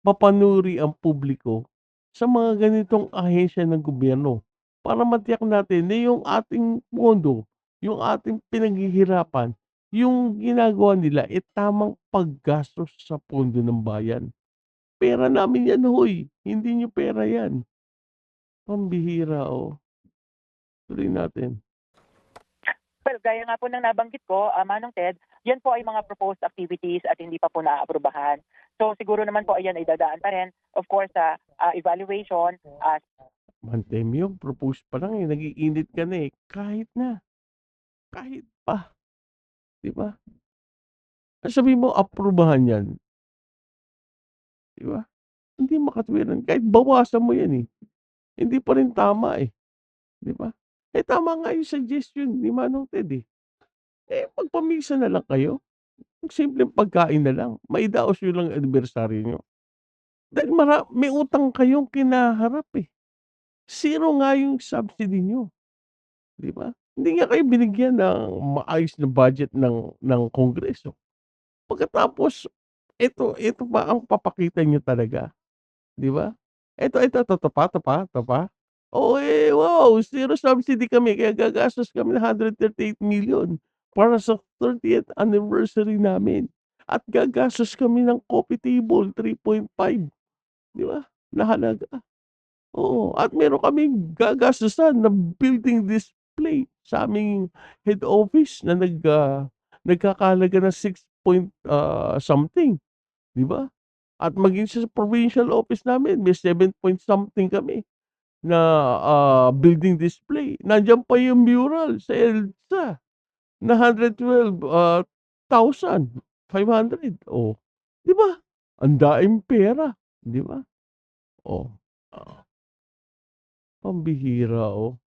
mapanuri ang publiko sa mga ganitong ahensya ng gobyerno para matiyak natin na yung ating pondo, yung ating pinaghihirapan, yung ginagawa nila, eh, tamang paggastos sa pondo ng bayan. Pera namin 'yan hoy, hindi niyo pera 'yan. Pambihira, oh. Tuloy natin. Well, gaya nga po ng nabanggit ko, Manong Ted, yan po ay mga proposed activities at hindi pa po naaaprubahan. So siguro naman po ayan ay dadaan pa rin, of course, sa evaluation, Mantemyo, propose pa lang, eh, nag-iinit ka na, eh. Kahit na, kahit pa, 'di ba? Sabihin mo aprubahan 'yan, 'di ba? Hindi makatwiran kahit bawasan mo 'yan, eh, hindi pa rin tama, eh, 'di ba? Eh, tama nga yung suggestion ni Manong Ted, eh. Eh, magpamisa na lang kayo, yung simpleng pagkain na lang, maidaos niyo lang anibersaryo niyo. Dahil may utang kayong kinaharap, eh. Zero nga yung subsidy niyo, 'di ba? Hindi nga kayo binigyan ng maayos na budget ng Kongreso. Pagkatapos ito pa ang papakita niyo talaga, 'di ba? Ito 'to pa. Oo, eh, wow, zero subsidy kami kaya gagastos kami ng 138 million para sa 30th anniversary namin at gagastos kami ng coffee table 3.5, 'di ba, na halaga. Oo, at meron kaming gagastusan na building display sa aming head office na nagkakahalaga ng something, 'di ba? At maging sa provincial office namin may 7 point something kami na, building display. Nandiyan pa yung mural sa EDSA na 112,500. Oh, 'di ba? Ang daing pera, 'di ba? Oh, ah, pambihira, oh.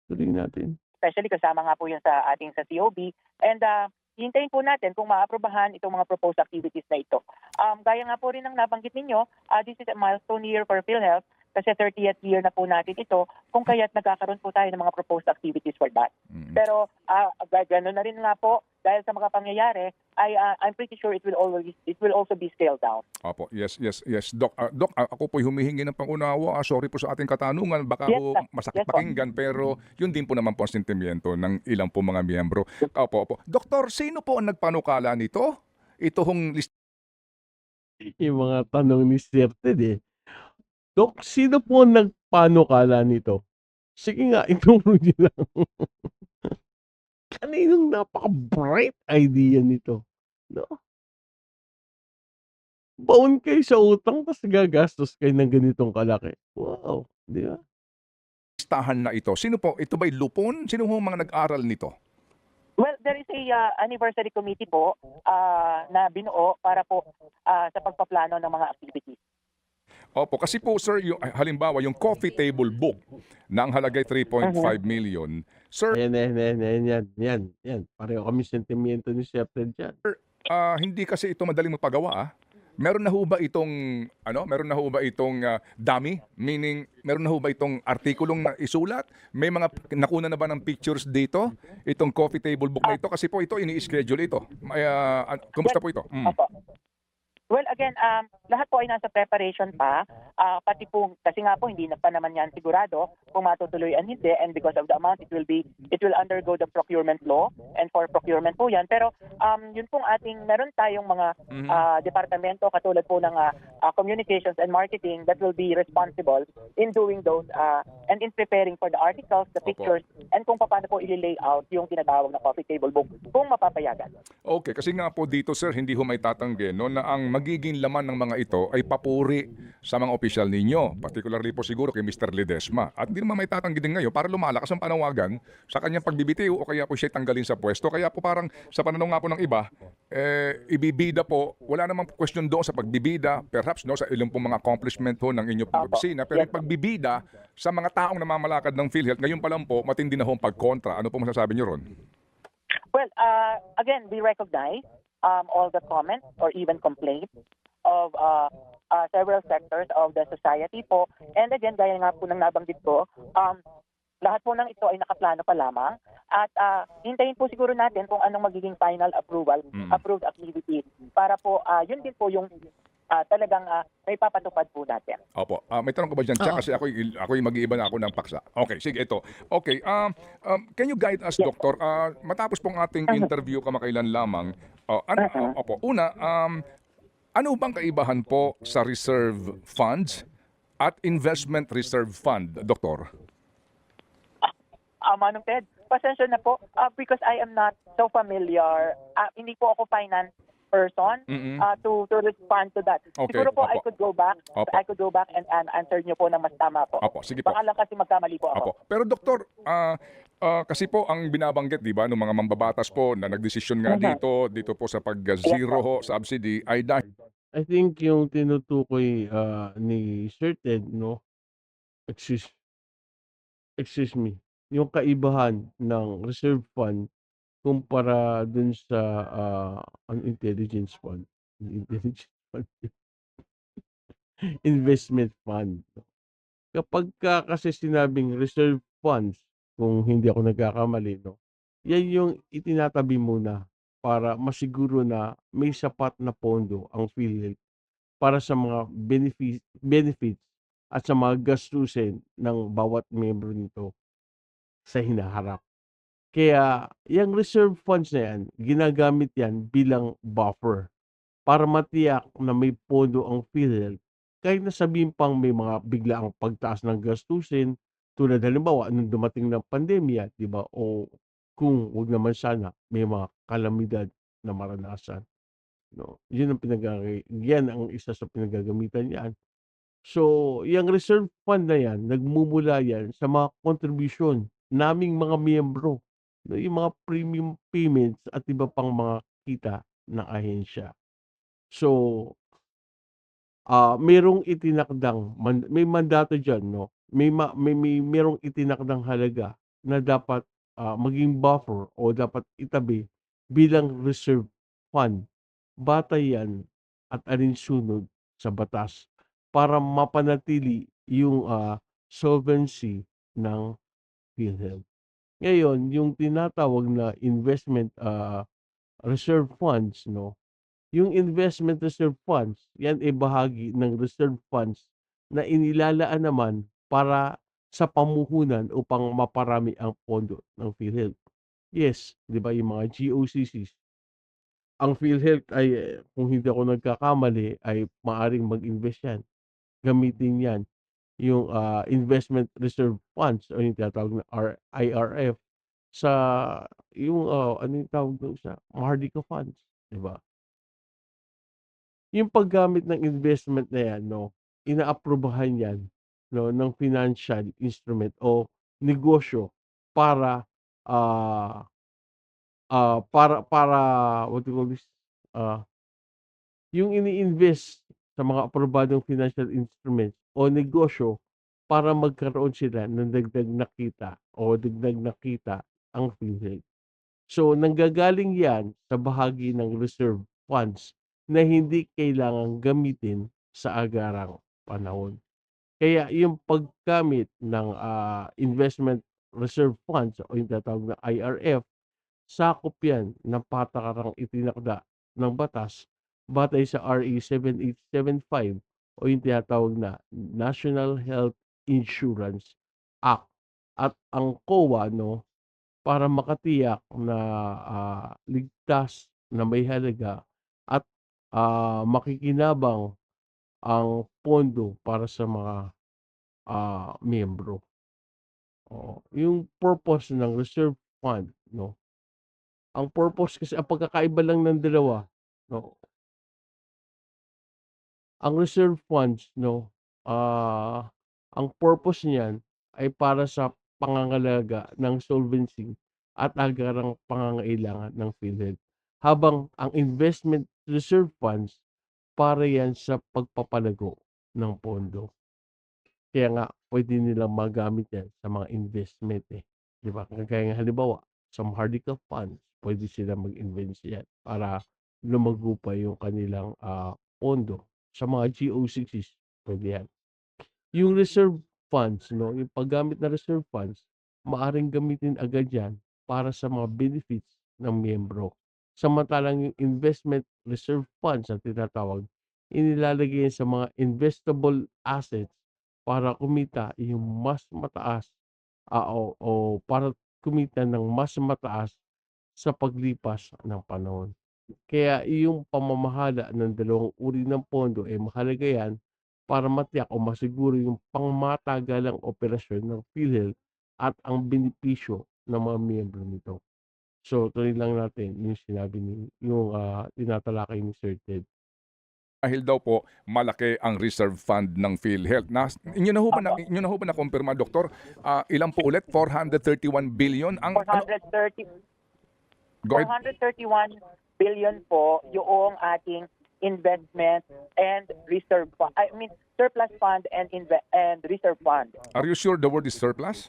Tuloy natin. especially kasama nga po yun sa ating sa COB. And hintayin po natin kung maaprubahan itong mga proposed activities na ito. Gaya nga po rin ng nabanggit ninyo, this is a milestone year for PhilHealth kasi 30th year na po natin ito, kung kaya't nagkakaroon po tayo ng mga proposed activities for that. Pero gano'n na rin nga po, dahil sa mga pangyayari, I'm pretty sure it will also be scaled down. Opo, yes. Doc, Doc, ako po'y humihingi ng pangunawa. Sorry po sa ating katanungan. Baka Yes, ho sir. masakit Yes, po. pakinggan, pero yun din po naman po ang sentimiento ng ilang po mga miyembro. Opo. Doktor, sino po ang nagpanukala nito? Ito hong list. Yung mga tanong ni Sir Ted eh. Dok, sino po ang nagpanukala nito? Sige nga, ituro niyo lang. Kaninong napaka-bright idea nito, no? Baon kayo sa utang tas gagastos kayo ng ganitong kalaki. Wow, 'di ba? Listahan na ito. Sino po? Ito ba'y lupon? Sino ho mga nag-aral nito? Well, there is a anniversary committee po na binuo para po sa pagpaplano ng mga activities. Opo, kasi po sir, yung, halimbawa yung coffee table book na ang halagay 3.5 million. Sir, Yan. Pareho kami sentimiento ni Sir Ted diyan. hindi kasi ito madaling magpagawa. Meron na ho ba itong dummy? Meaning, meron na ho ba itong artikulong na isulat? May mga nakuna na ba ng pictures dito? Itong coffee table book na ito? Kasi po ito, ini-schedule ito. Kumusta po ito? Opo. Well, again, lahat po ay nasa preparation pa. Pati po, kasi nga po, hindi na pa naman yan sigurado kung matutuloy and hindi. And because of the amount, it will undergo the procurement law. And for procurement po yan. Pero yun pong meron tayong mga departamento katulad po ng communications and marketing that will be responsible in doing those and in preparing for the articles, the pictures, and kung paano po i-layout yung tinatawag na coffee table book kung mapapayagan. Okay, kasi nga po dito sir, hindi ho may tatanggi no, na ang magiging laman ng mga ito ay papuri sa mga opisyal ninyo, particularly po siguro kay Mr. Ledesma. At hindi naman may tatanggi din ngayon para lumalakas ang panawagan sa kanyang pagbibitiw o kaya po siya tanggalin sa pwesto. Kaya po parang sa pananaw nga po ng iba, ibibida po, wala namang question doon sa pagbibida, perhaps no, sa ilang pong mga accomplishment ho ng inyong pong opisina, pero yung pagbibida sa mga taong namamalakad ng PhilHealth, ngayon pa lang po, matindi na ho ang pagkontra. Ano po masasabi niyo ron? Well, again, we recognize all the comments or even complaints of several sectors of the society po. And again, gaya nga po ng nabanggit ko, lahat po ng ito ay nakaplano pa lamang. At hintayin po siguro natin kung anong magiging final approved activity para po yun din po yung talagang may papatupad po natin. Opo. May tanong ko ba dyan, Chuck? Kasi ako'y mag-iiba na ako ng paksa. Okay, sige, ito. Okay, can you guide us, Doctor? Matapos pong ating interview kamakailan lamang, una, ano bang kaibahan po sa reserve funds at investment reserve fund, Doktor? Manong Ted, pasensya na po because I am not so familiar. Hindi po ako finance person to respond to that. Okay, Siguro po opo. I could go back and answer niyo po ng mas tama po. Opo, sige po. Baka lang kasi magkamali po ako. Opo. Pero Doktor, kasi po ang binabanggit, di ba, ng mga mambabatas po na nagdesisyon nga dito po sa pag-zero ho subsidy ay dahil I think yung tinutukoy ni Sir Ted, no? Excuse me. Yung kaibahan ng reserve fund kumpara dun sa intelligence fund. Intelligence fund. Investment fund. Kapagka kasi sinabing reserve funds, kung hindi ako nagkakamali, no? Yan yung itinatabi muna para masiguro na may sapat na pondo ang PhilHealth para sa mga benefits at sa mga gastusin ng bawat miyembro nito sa hinaharap. Kaya yung reserve funds na yan, ginagamit yan bilang buffer para matiyak na may pondo ang PhilHealth kahit na sabihin pang may mga biglaang pagtaas ng gastusin tulad halimbawa nung dumating ng pandemya, 'di ba? O kung wag naman sana may mga kalamidad na maranasan, no? Yan ang isa sa pinagagamitan niyan. So, yung reserve fund na yan, nagmumula yan sa mga contribution naming mga miyembro, no? Yung mga premium payments at iba pang mga kita ng ahensya. So, merong itinakdang may mandato diyan, no? Merong itinakdang halaga na dapat maging buffer o dapat itabi bilang reserve fund. Batay yan at alinsunod sa batas para mapanatili yung solvency ng PhilHealth. Ngayon, yung tinatawag na investment reserve funds, no? Yung investment reserve funds, yan ay bahagi ng reserve funds na inilalaan naman para sa pamuhunan upang maparami ang pondo ng PhilHealth. Yes, 'di ba yung mga GOCCs, ang PhilHealth ay kung hindi ako nagkakamali ay maaaring mag-invest yan, gamitin yan yung investment reserve funds o yung tinatawag na IRF sa yung ano yung tawag dun sa Mahardika funds, 'di ba? Yung paggamit ng investment na yan 'no, inaaprubahan yan 'no ng financial instrument o negosyo para, ah, para what do you call this, ah, yung ini-invest sa mga aprobadong financial instruments o negosyo para magkaroon sila ng dagdag na kita o dagdag na kita ang PhilHealth. So, nanggagaling 'yan sa bahagi ng reserve funds na hindi kailangang gamitin sa agarang panahon. Kaya yung paggamit ng investment reserve funds o yung tinatawag na IRF, sakop 'yan ng patakarang itinakda ng batas batay sa RA 7875 o yung tinatawag na National Health Insurance Act. At ang COA 'no, para makatiyak na ligtas, na may halaga at makikinabang ang pondo para sa mga miyembro. Oo, yung purpose ng reserve fund 'no, ang purpose kasi ang pagkakaiba lang ng dalawa 'no, ang reserve funds 'no, ah, ang purpose niyan ay para sa pangangalaga ng solvency at agarang pangangailangan ng PhilHealth. Habang ang investment reserve funds para yan sa pagpapalago ng pondo. Kaya nga puwede nilang magamit yan sa mga investment, 'di ba? Kagaya nga halimbawa, sa Maharlika Funds, puwede silang mag-invest yan para lumago pa yung kanilang pondo. Sa mga GOCCs, puwede yan. Yung reserve funds 'no, yung paggamit ng reserve funds, maaaring gamitin agad yan para sa mga benefits ng miyembro. Samantalang yung investment reserve funds na tinatawag, inilalagay yan sa mga investable assets para kumita yung mas mataas, o para kumita ng mas mataas sa paglipas ng panahon. Kaya yung pamamahala ng dalawang uri ng pondo, mahalaga yan para matiyak o masiguro yung pangmatagalang operasyon ng PhilHealth at ang benepisyo ng mga miyembro nito. So, tuloy lang natin yung sinabi yung tinatalakay ni Sir Ted. Dahil daw po malaki ang reserve fund ng PhilHealth. Inyo na ho ba Opo, inyo na ho ba nakumpirma, doktor? Ilan po ulit? 431 billion ang ano? 430 Go ahead. 431 billion po yung ating investment and reserve fund. I mean, surplus fund and reserve fund. Are you sure the word is surplus?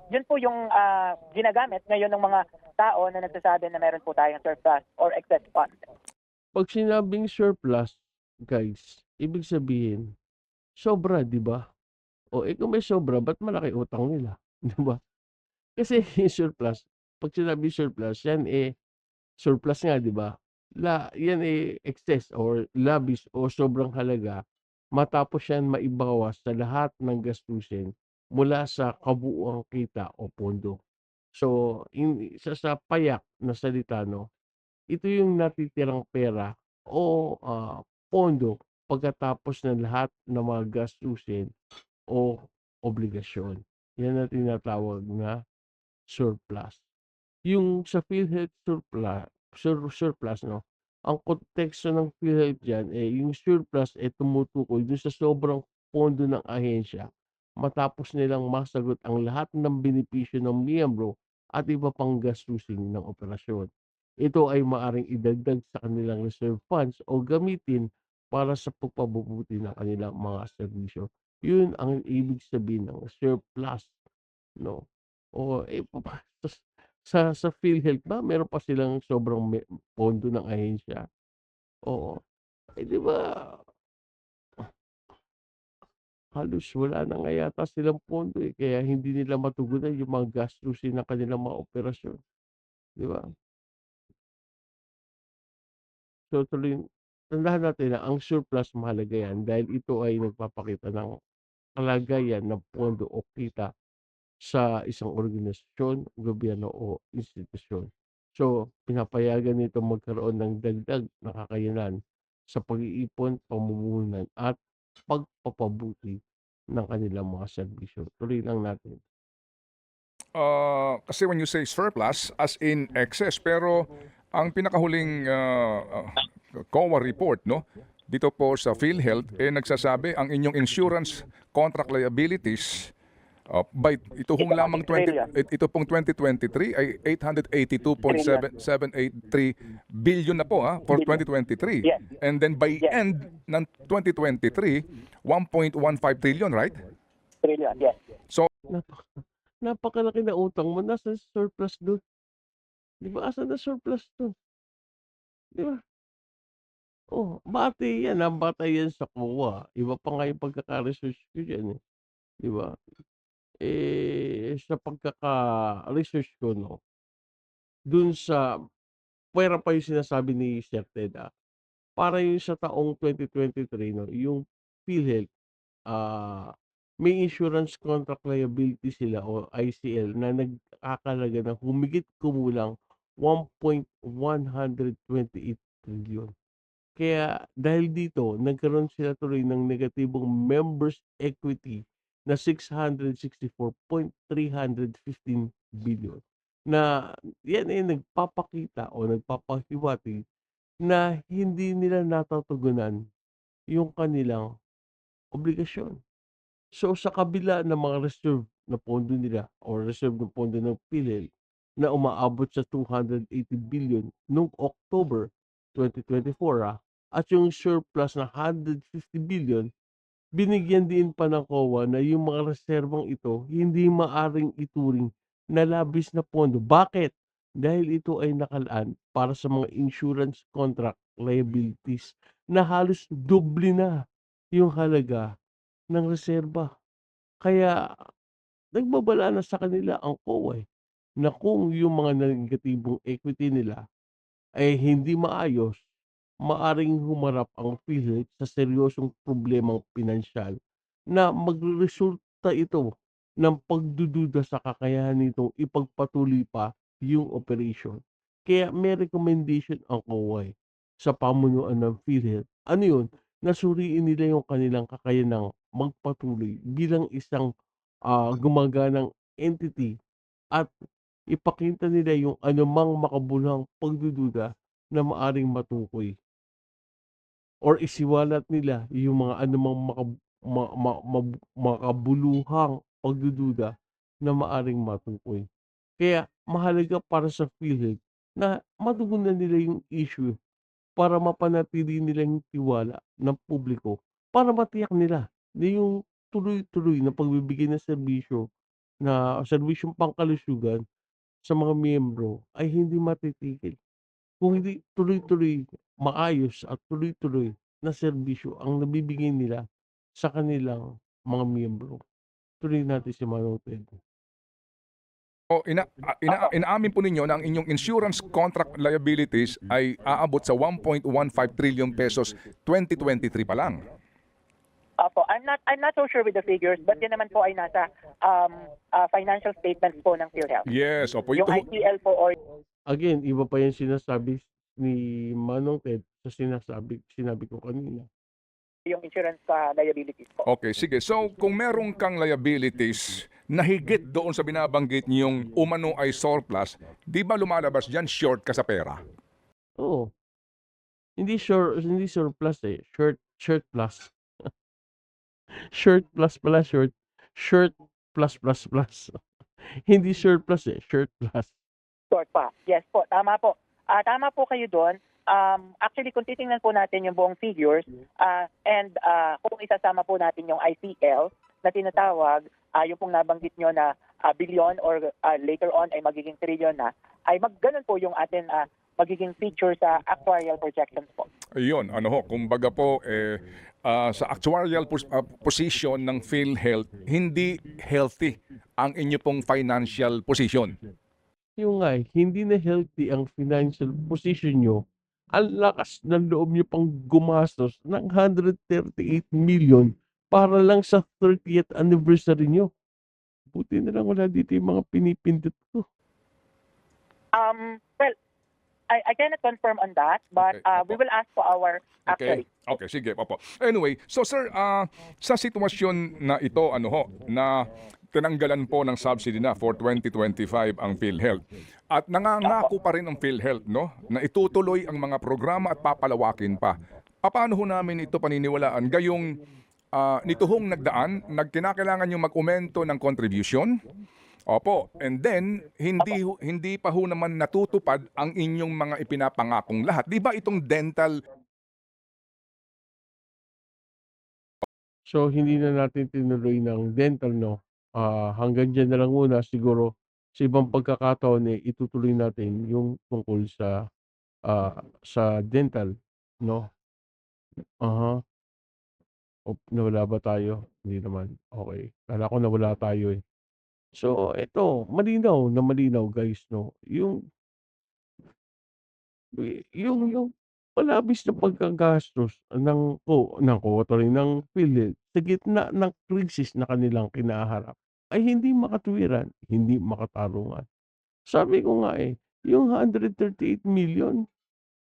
Yun po yung ginagamit ngayon ng mga tao na nagsasabi na meron po tayong surplus or excess fund. Pag sinabing surplus, guys, ibig sabihin, sobra, di ba? O, kung may sobra, ba't malaki utang nila? Di ba? Kasi yung surplus, pag sinabing surplus, yan surplus nga, di ba? Yan excess or lavish o sobrang halaga matapos yan maibawas sa lahat ng gastusin mula sa kabuuang kita o pondo. So, sa payak na salita, no, ito yung natitirang pera o pondo pagkatapos ng lahat ng mga gastusin o obligasyon. Yan ang tinatawag na surplus. Yung sa PhilHealth surplus 'no, ang konteksto ng PhilHealth diyan, yung surplus, tumutukoy dun sa sobrang pondo ng ahensya matapos nilang masagot ang lahat ng benepisyo ng miyembro at iba pang gastusin ng operasyon. Ito ay maaaring idagdag sa kanilang reserve funds o gamitin para sa pagpapabuti ng kanilang mga serbisyo. Yun ang ibig sabihin ng surplus 'no, o, Sa PhilHealth ba meron pa silang sobrang pondo ng ahensya? Oo. Eh, 'di ba halos wala na nga yata silang pondo, eh, kaya hindi nila matugunan yung mga gastusin ng kanilang mga operasyon, 'di ba? So, tandaan natin na ang surplus mahalaga 'yan dahil ito ay nagpapakita ng kalagayan ng pondo o kita sa isang organisasyon, gobyerno o institusyon. So, pinapayagan nito magkaroon ng dagdag na kakayanan sa pag-iipon, pamumuhunan at pagpapabuti ng kanilang mga serbisyo. Tuloy lang natin. Kasi when you say surplus, as in excess, pero ang pinakahuling COA report, no, dito po sa PhilHealth, nagsasabi ang inyong insurance contract liabilities by ito hong lamang ito pong 2023 ay 882.783 billion na po for 2023. Yes. And then by Yes. end ng 2023, 1.15 trillion, right? Trillion, yes. Napaka napakalaki na utang mo, nasaan surplus dun? 'Di ba, asan na surplus dun? 'Di ba? Oh, bati yan, batay yan sa COA. Iba pa nga yung pagkaka-research ko diyan, eh, 'di ba? Sa pagkaka-research ko 'no, dun sa puwera pa yung sinasabi ni Sir Ted, para yung sa taong 2023 'no, yung PhilHealth, ah, may insurance contract liability sila o ICL na nagkakahalaga ng humigit-kumulang 1.128 trilyon. Kaya dahil dito nagkaroon sila tuloy ng negatibong members' equity na 664.315 billion, na yan ay nagpapakita o nagpapahiwatig na hindi nila natutugunan yung kanilang obligasyon. So, sa kabila ng mga reserve na pondo nila o reserve na pondo ng PhilHealth na umaabot sa 280 billion noong October 2024, at yung surplus na 150 billion, binigyan din pa ng COA na yung mga reserbang ito hindi maaring ituring na labis na pondo. Bakit? Dahil ito ay nakalaan para sa mga insurance contract liabilities na halos doble na yung halaga ng reserba. Kaya nagbabala na sa kanila ang COA, na kung yung mga negatibong equity nila ay hindi maayos, maaring humarap ang PhilHealth sa seryosong problemang pinansyal na magreresulta ito ng pagdududa sa kakayahan nitong ipagpatuloy pa yung operation. Kaya may recommendation ang COA sa pamunuan ng PhilHealth. Ano yun? Nasuriin nila yung kanilang kakayanang magpatuloy bilang isang gumaganang entity at ipakita nila yung anumang makabuluhang pagdududa na maaring matukoy or isiwalat nila yung mga anumang makabuluhang pagdududa na maaring matukoy. Kaya mahalaga para sa PhilHealth na matugunan nila yung issue para mapanatili nila yung tiwala ng publiko, para matiyak nila na yung tuloy-tuloy na pagbibigay ng serbisyong pangkalusugan sa mga miyembro ay hindi matitigil. Kung hindi tuloy-tuloy, maayos at tuloy-tuloy na serbisyo ang nabibigay nila sa kanilang mga miyembro. Tuloy natin si Manong Ted. O inaamin po ninyo na ang inyong insurance contract liabilities ay aabot sa 1.15 trillion pesos 2023 pa lang. Opo, I'm not so sure with the figures, but yan naman po ay nasa financial statements po ng PhilHealth. Yes, opo. Yung ICL po or Again, iba pa yung sinasabi ni Manong Ted sa sinabi ko kanina. yung insurance liabilities po. Okay, sige. So, kung meron kang liabilities na higit doon sa binabanggit niyong umano ay surplus, di ba lumalabas dyan short ka sa pera? Oo. Hindi surplus, eh, shirt plus. Shirt plus pala, shirt plus. Hindi surplus, eh, shirt plus. Short pa. Yes po, tama po. Tama po kayo doon. Actually, kung titingnan po natin yung buong figures and kung isasama po natin yung ICL na tinatawag, yung pong nabanggit nyo na billion or later on ay magiging trillion na, ay ganun po yung atin magiging feature sa actuarial projections po. Ayun, ano ho, kumbaga po, sa actuarial position ng PhilHealth, hindi healthy ang inyo pong financial position. Yung nga, hindi na healthy ang financial position niyo. Ang lakas ng loob niyo pang gumastos ng 138 million para lang sa 30th anniversary niyo. Buti na lang wala dito yung mga pinipindot ko. Well, I cannot confirm on that, but Okay, we opo. will ask for our Okay. actuary. Okay, sige, opo. Anyway, so sir, sa sitwasyon na ito, ano ho, na tinanggalan po ng subsidy na for 2025 ang PhilHealth. At nangangako pa rin ang PhilHealth, no, na itutuloy ang mga programa at papalawakin pa. Paano ho namin ito paniniwalaan? Gayong nito hong nagdaan, nagkinakailangan yung mag-aumento ng contribution. Opo, and then hindi pa ho naman natutupad ang inyong mga ipinapangakong lahat. 'Di ba itong dental. So, hindi na natin tinuloy ng dental, no? Hanggang diyan na lang muna siguro sa ibang pagkakataon, itutuloy natin yung tungkol sa dental, no? Aha. Nawala ba tayo? Hindi naman. Okay. Akala ko nawala tayo, eh. So, eto malinaw na malinaw guys, no? Yung palabis na paggagastos ng kotory ng PhilHealth sa gitna ng krisis na kanilang kinaharap ay hindi makatwiran, hindi makatarungan. Sabi ko nga, yung 138 million,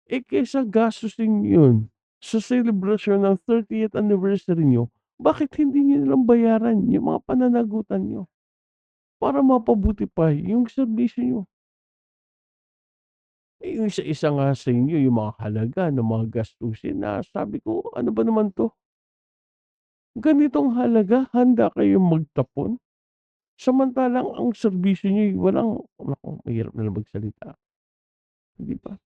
kaysa gastusin yun sa selebrasyon ng 30th anniversary niyo, bakit hindi niyo nalang bayaran yung mga pananagutan niyo para mapabuti pa yung serbisyo niyo? Yung isa-isa nga sa inyo yung mga halaga ng mga gastusin na sabi ko, "Ano ba naman 'to? Ganitong halaga handa kayong magtapon, samantalang ang serbisyo niyo'y walang" naku, mahirap na lang magsalita, 'di ba?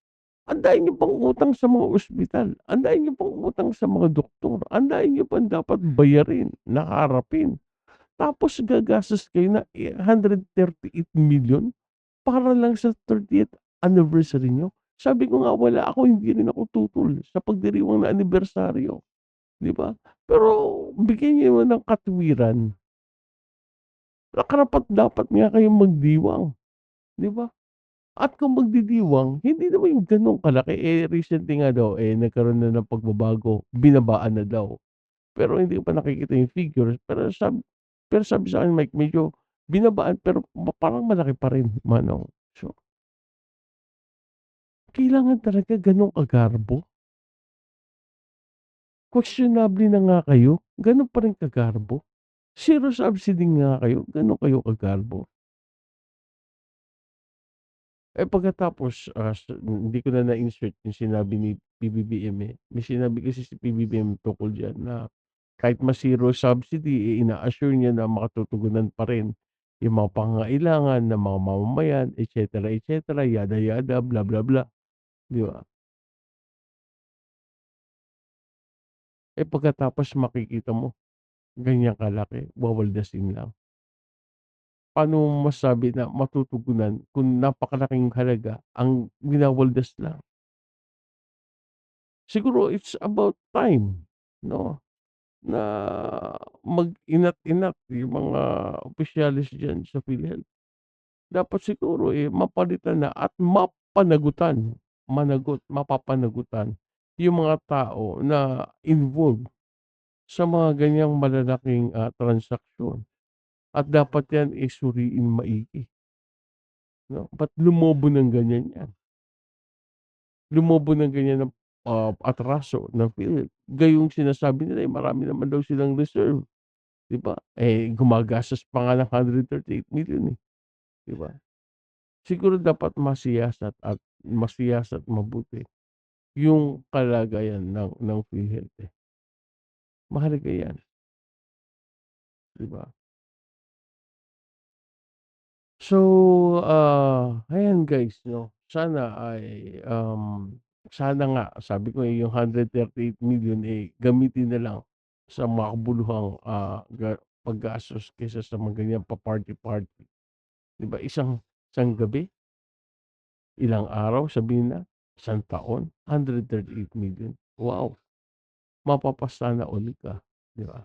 Andain niyo pang utang sa mga ospital, andain niyo pang utang sa mga doktor, andain niyo pang dapat bayarin na harapin. Tapos gagastos kayo na 138 million para lang sa 30th anniversary niyo. Sabi ko nga wala ako, hindi rin ako tutol sa pagdiriwang na anibersaryo, 'di ba? Pero bigyan niyo naman ng katwiran na karapat-dapat nga kayong magdiwang, 'di ba? At kung magdidiwang, hindi naman yung gano'n kalaki. Recently nga daw, nagkaroon na ng pagbabago, binabaan na daw. Pero hindi ko pa nakikita yung figures, pero sabi sa'kin, Mike, medyo binabaan pero parang malaki pa rin, Manong. So, kailangan talaga gano'n kagarbo? Questionable na nga kayo, gano'n pa rin kagarbo? Zero subsidy nga kayo, gano'n kayo kagarbo? Pagkatapos, hindi ko na na-insert yung sinabi ni PBBM, May sinabi kasi si PBBM tungkol diyan na kahit ma-zero subsidy, ina-assure niya na makatutugunan pa rin yung mga pangangailangan ng mga mamamayan, et cetera, yada yada, bla bla bla, 'di ba? Pagkatapos makikita mo ganyan kalaki, wawaldasin lang. Paano mo masasabi na matutugunan kung napakalaking halaga ang winawaldas lang? Siguro it's about time, 'no, na mag-inat-inat yung mga opisyalis diyan sa PhilHealth. Dapat siguro, mapalitan na at mapapanagutan yung mga tao na involved sa mga ganyang malalaking, transaksyon at dapat yan, suriin maigi, 'no? Ba't lumobo ng ganyan 'yan? Lumobo ng ganyan ng, atraso ng PhilHealth. Gayong sinasabi nila, marami naman daw silang reserve, 'di ba? Gumagastos pa nga ng 138 million, 'di ba? Siguro dapat masiyasat mabuti yung kalagayan ng PhilHealth, mahalaga 'yan, 'di ba? So, ayan guys, 'no, sana nga sabi ko, yung 138 million, gamitin na lang sa makabuluhang, paggastos kaysa sa mga ganyan pa-party-party. 'Di ba, isang gabi, ilang araw, sabihin na, isang taon, 138 million. Wow! Mapapasana all ka, 'di ba?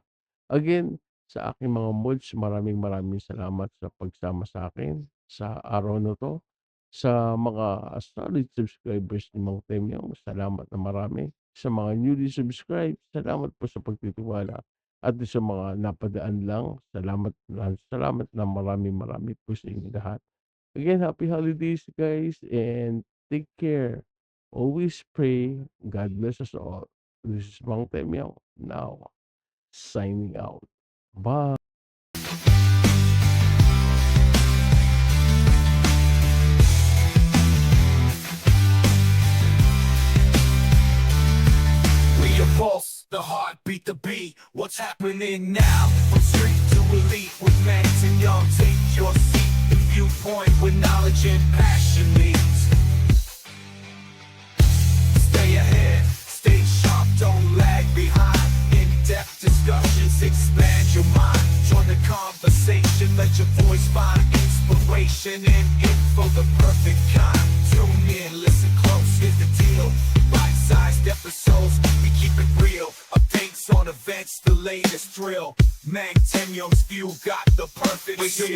Again, sa aking mga mods, maraming salamat sa pagsama sa akin sa araw na 'to. Sa mga solid subscribers ni Mang Temyong, salamat na marami. Sa mga newly subscribed, salamat po sa pagtitiwala. At sa mga napadaan lang, salamat na marami po sa inyo lahat. Again, happy holidays guys and take care. Always pray. God bless us all. This is Mang Temyong now signing out. Bye. We your pulse, the heartbeat, the beat. What's happening now? From street to elite with Max and Young. Take your seat, the viewpoint with knowledge and passion meets. Stay ahead, stay sharp, don't lag behind. In-depth discussions, expand your mind. Join the conversation, let your voice find inspiration and info, the perfect kind. Tune in, listen close, here's the deal. Bite-sized episodes, we keep it real. Updates on events, the latest drill. Mang Temyong's view got the perfect feel.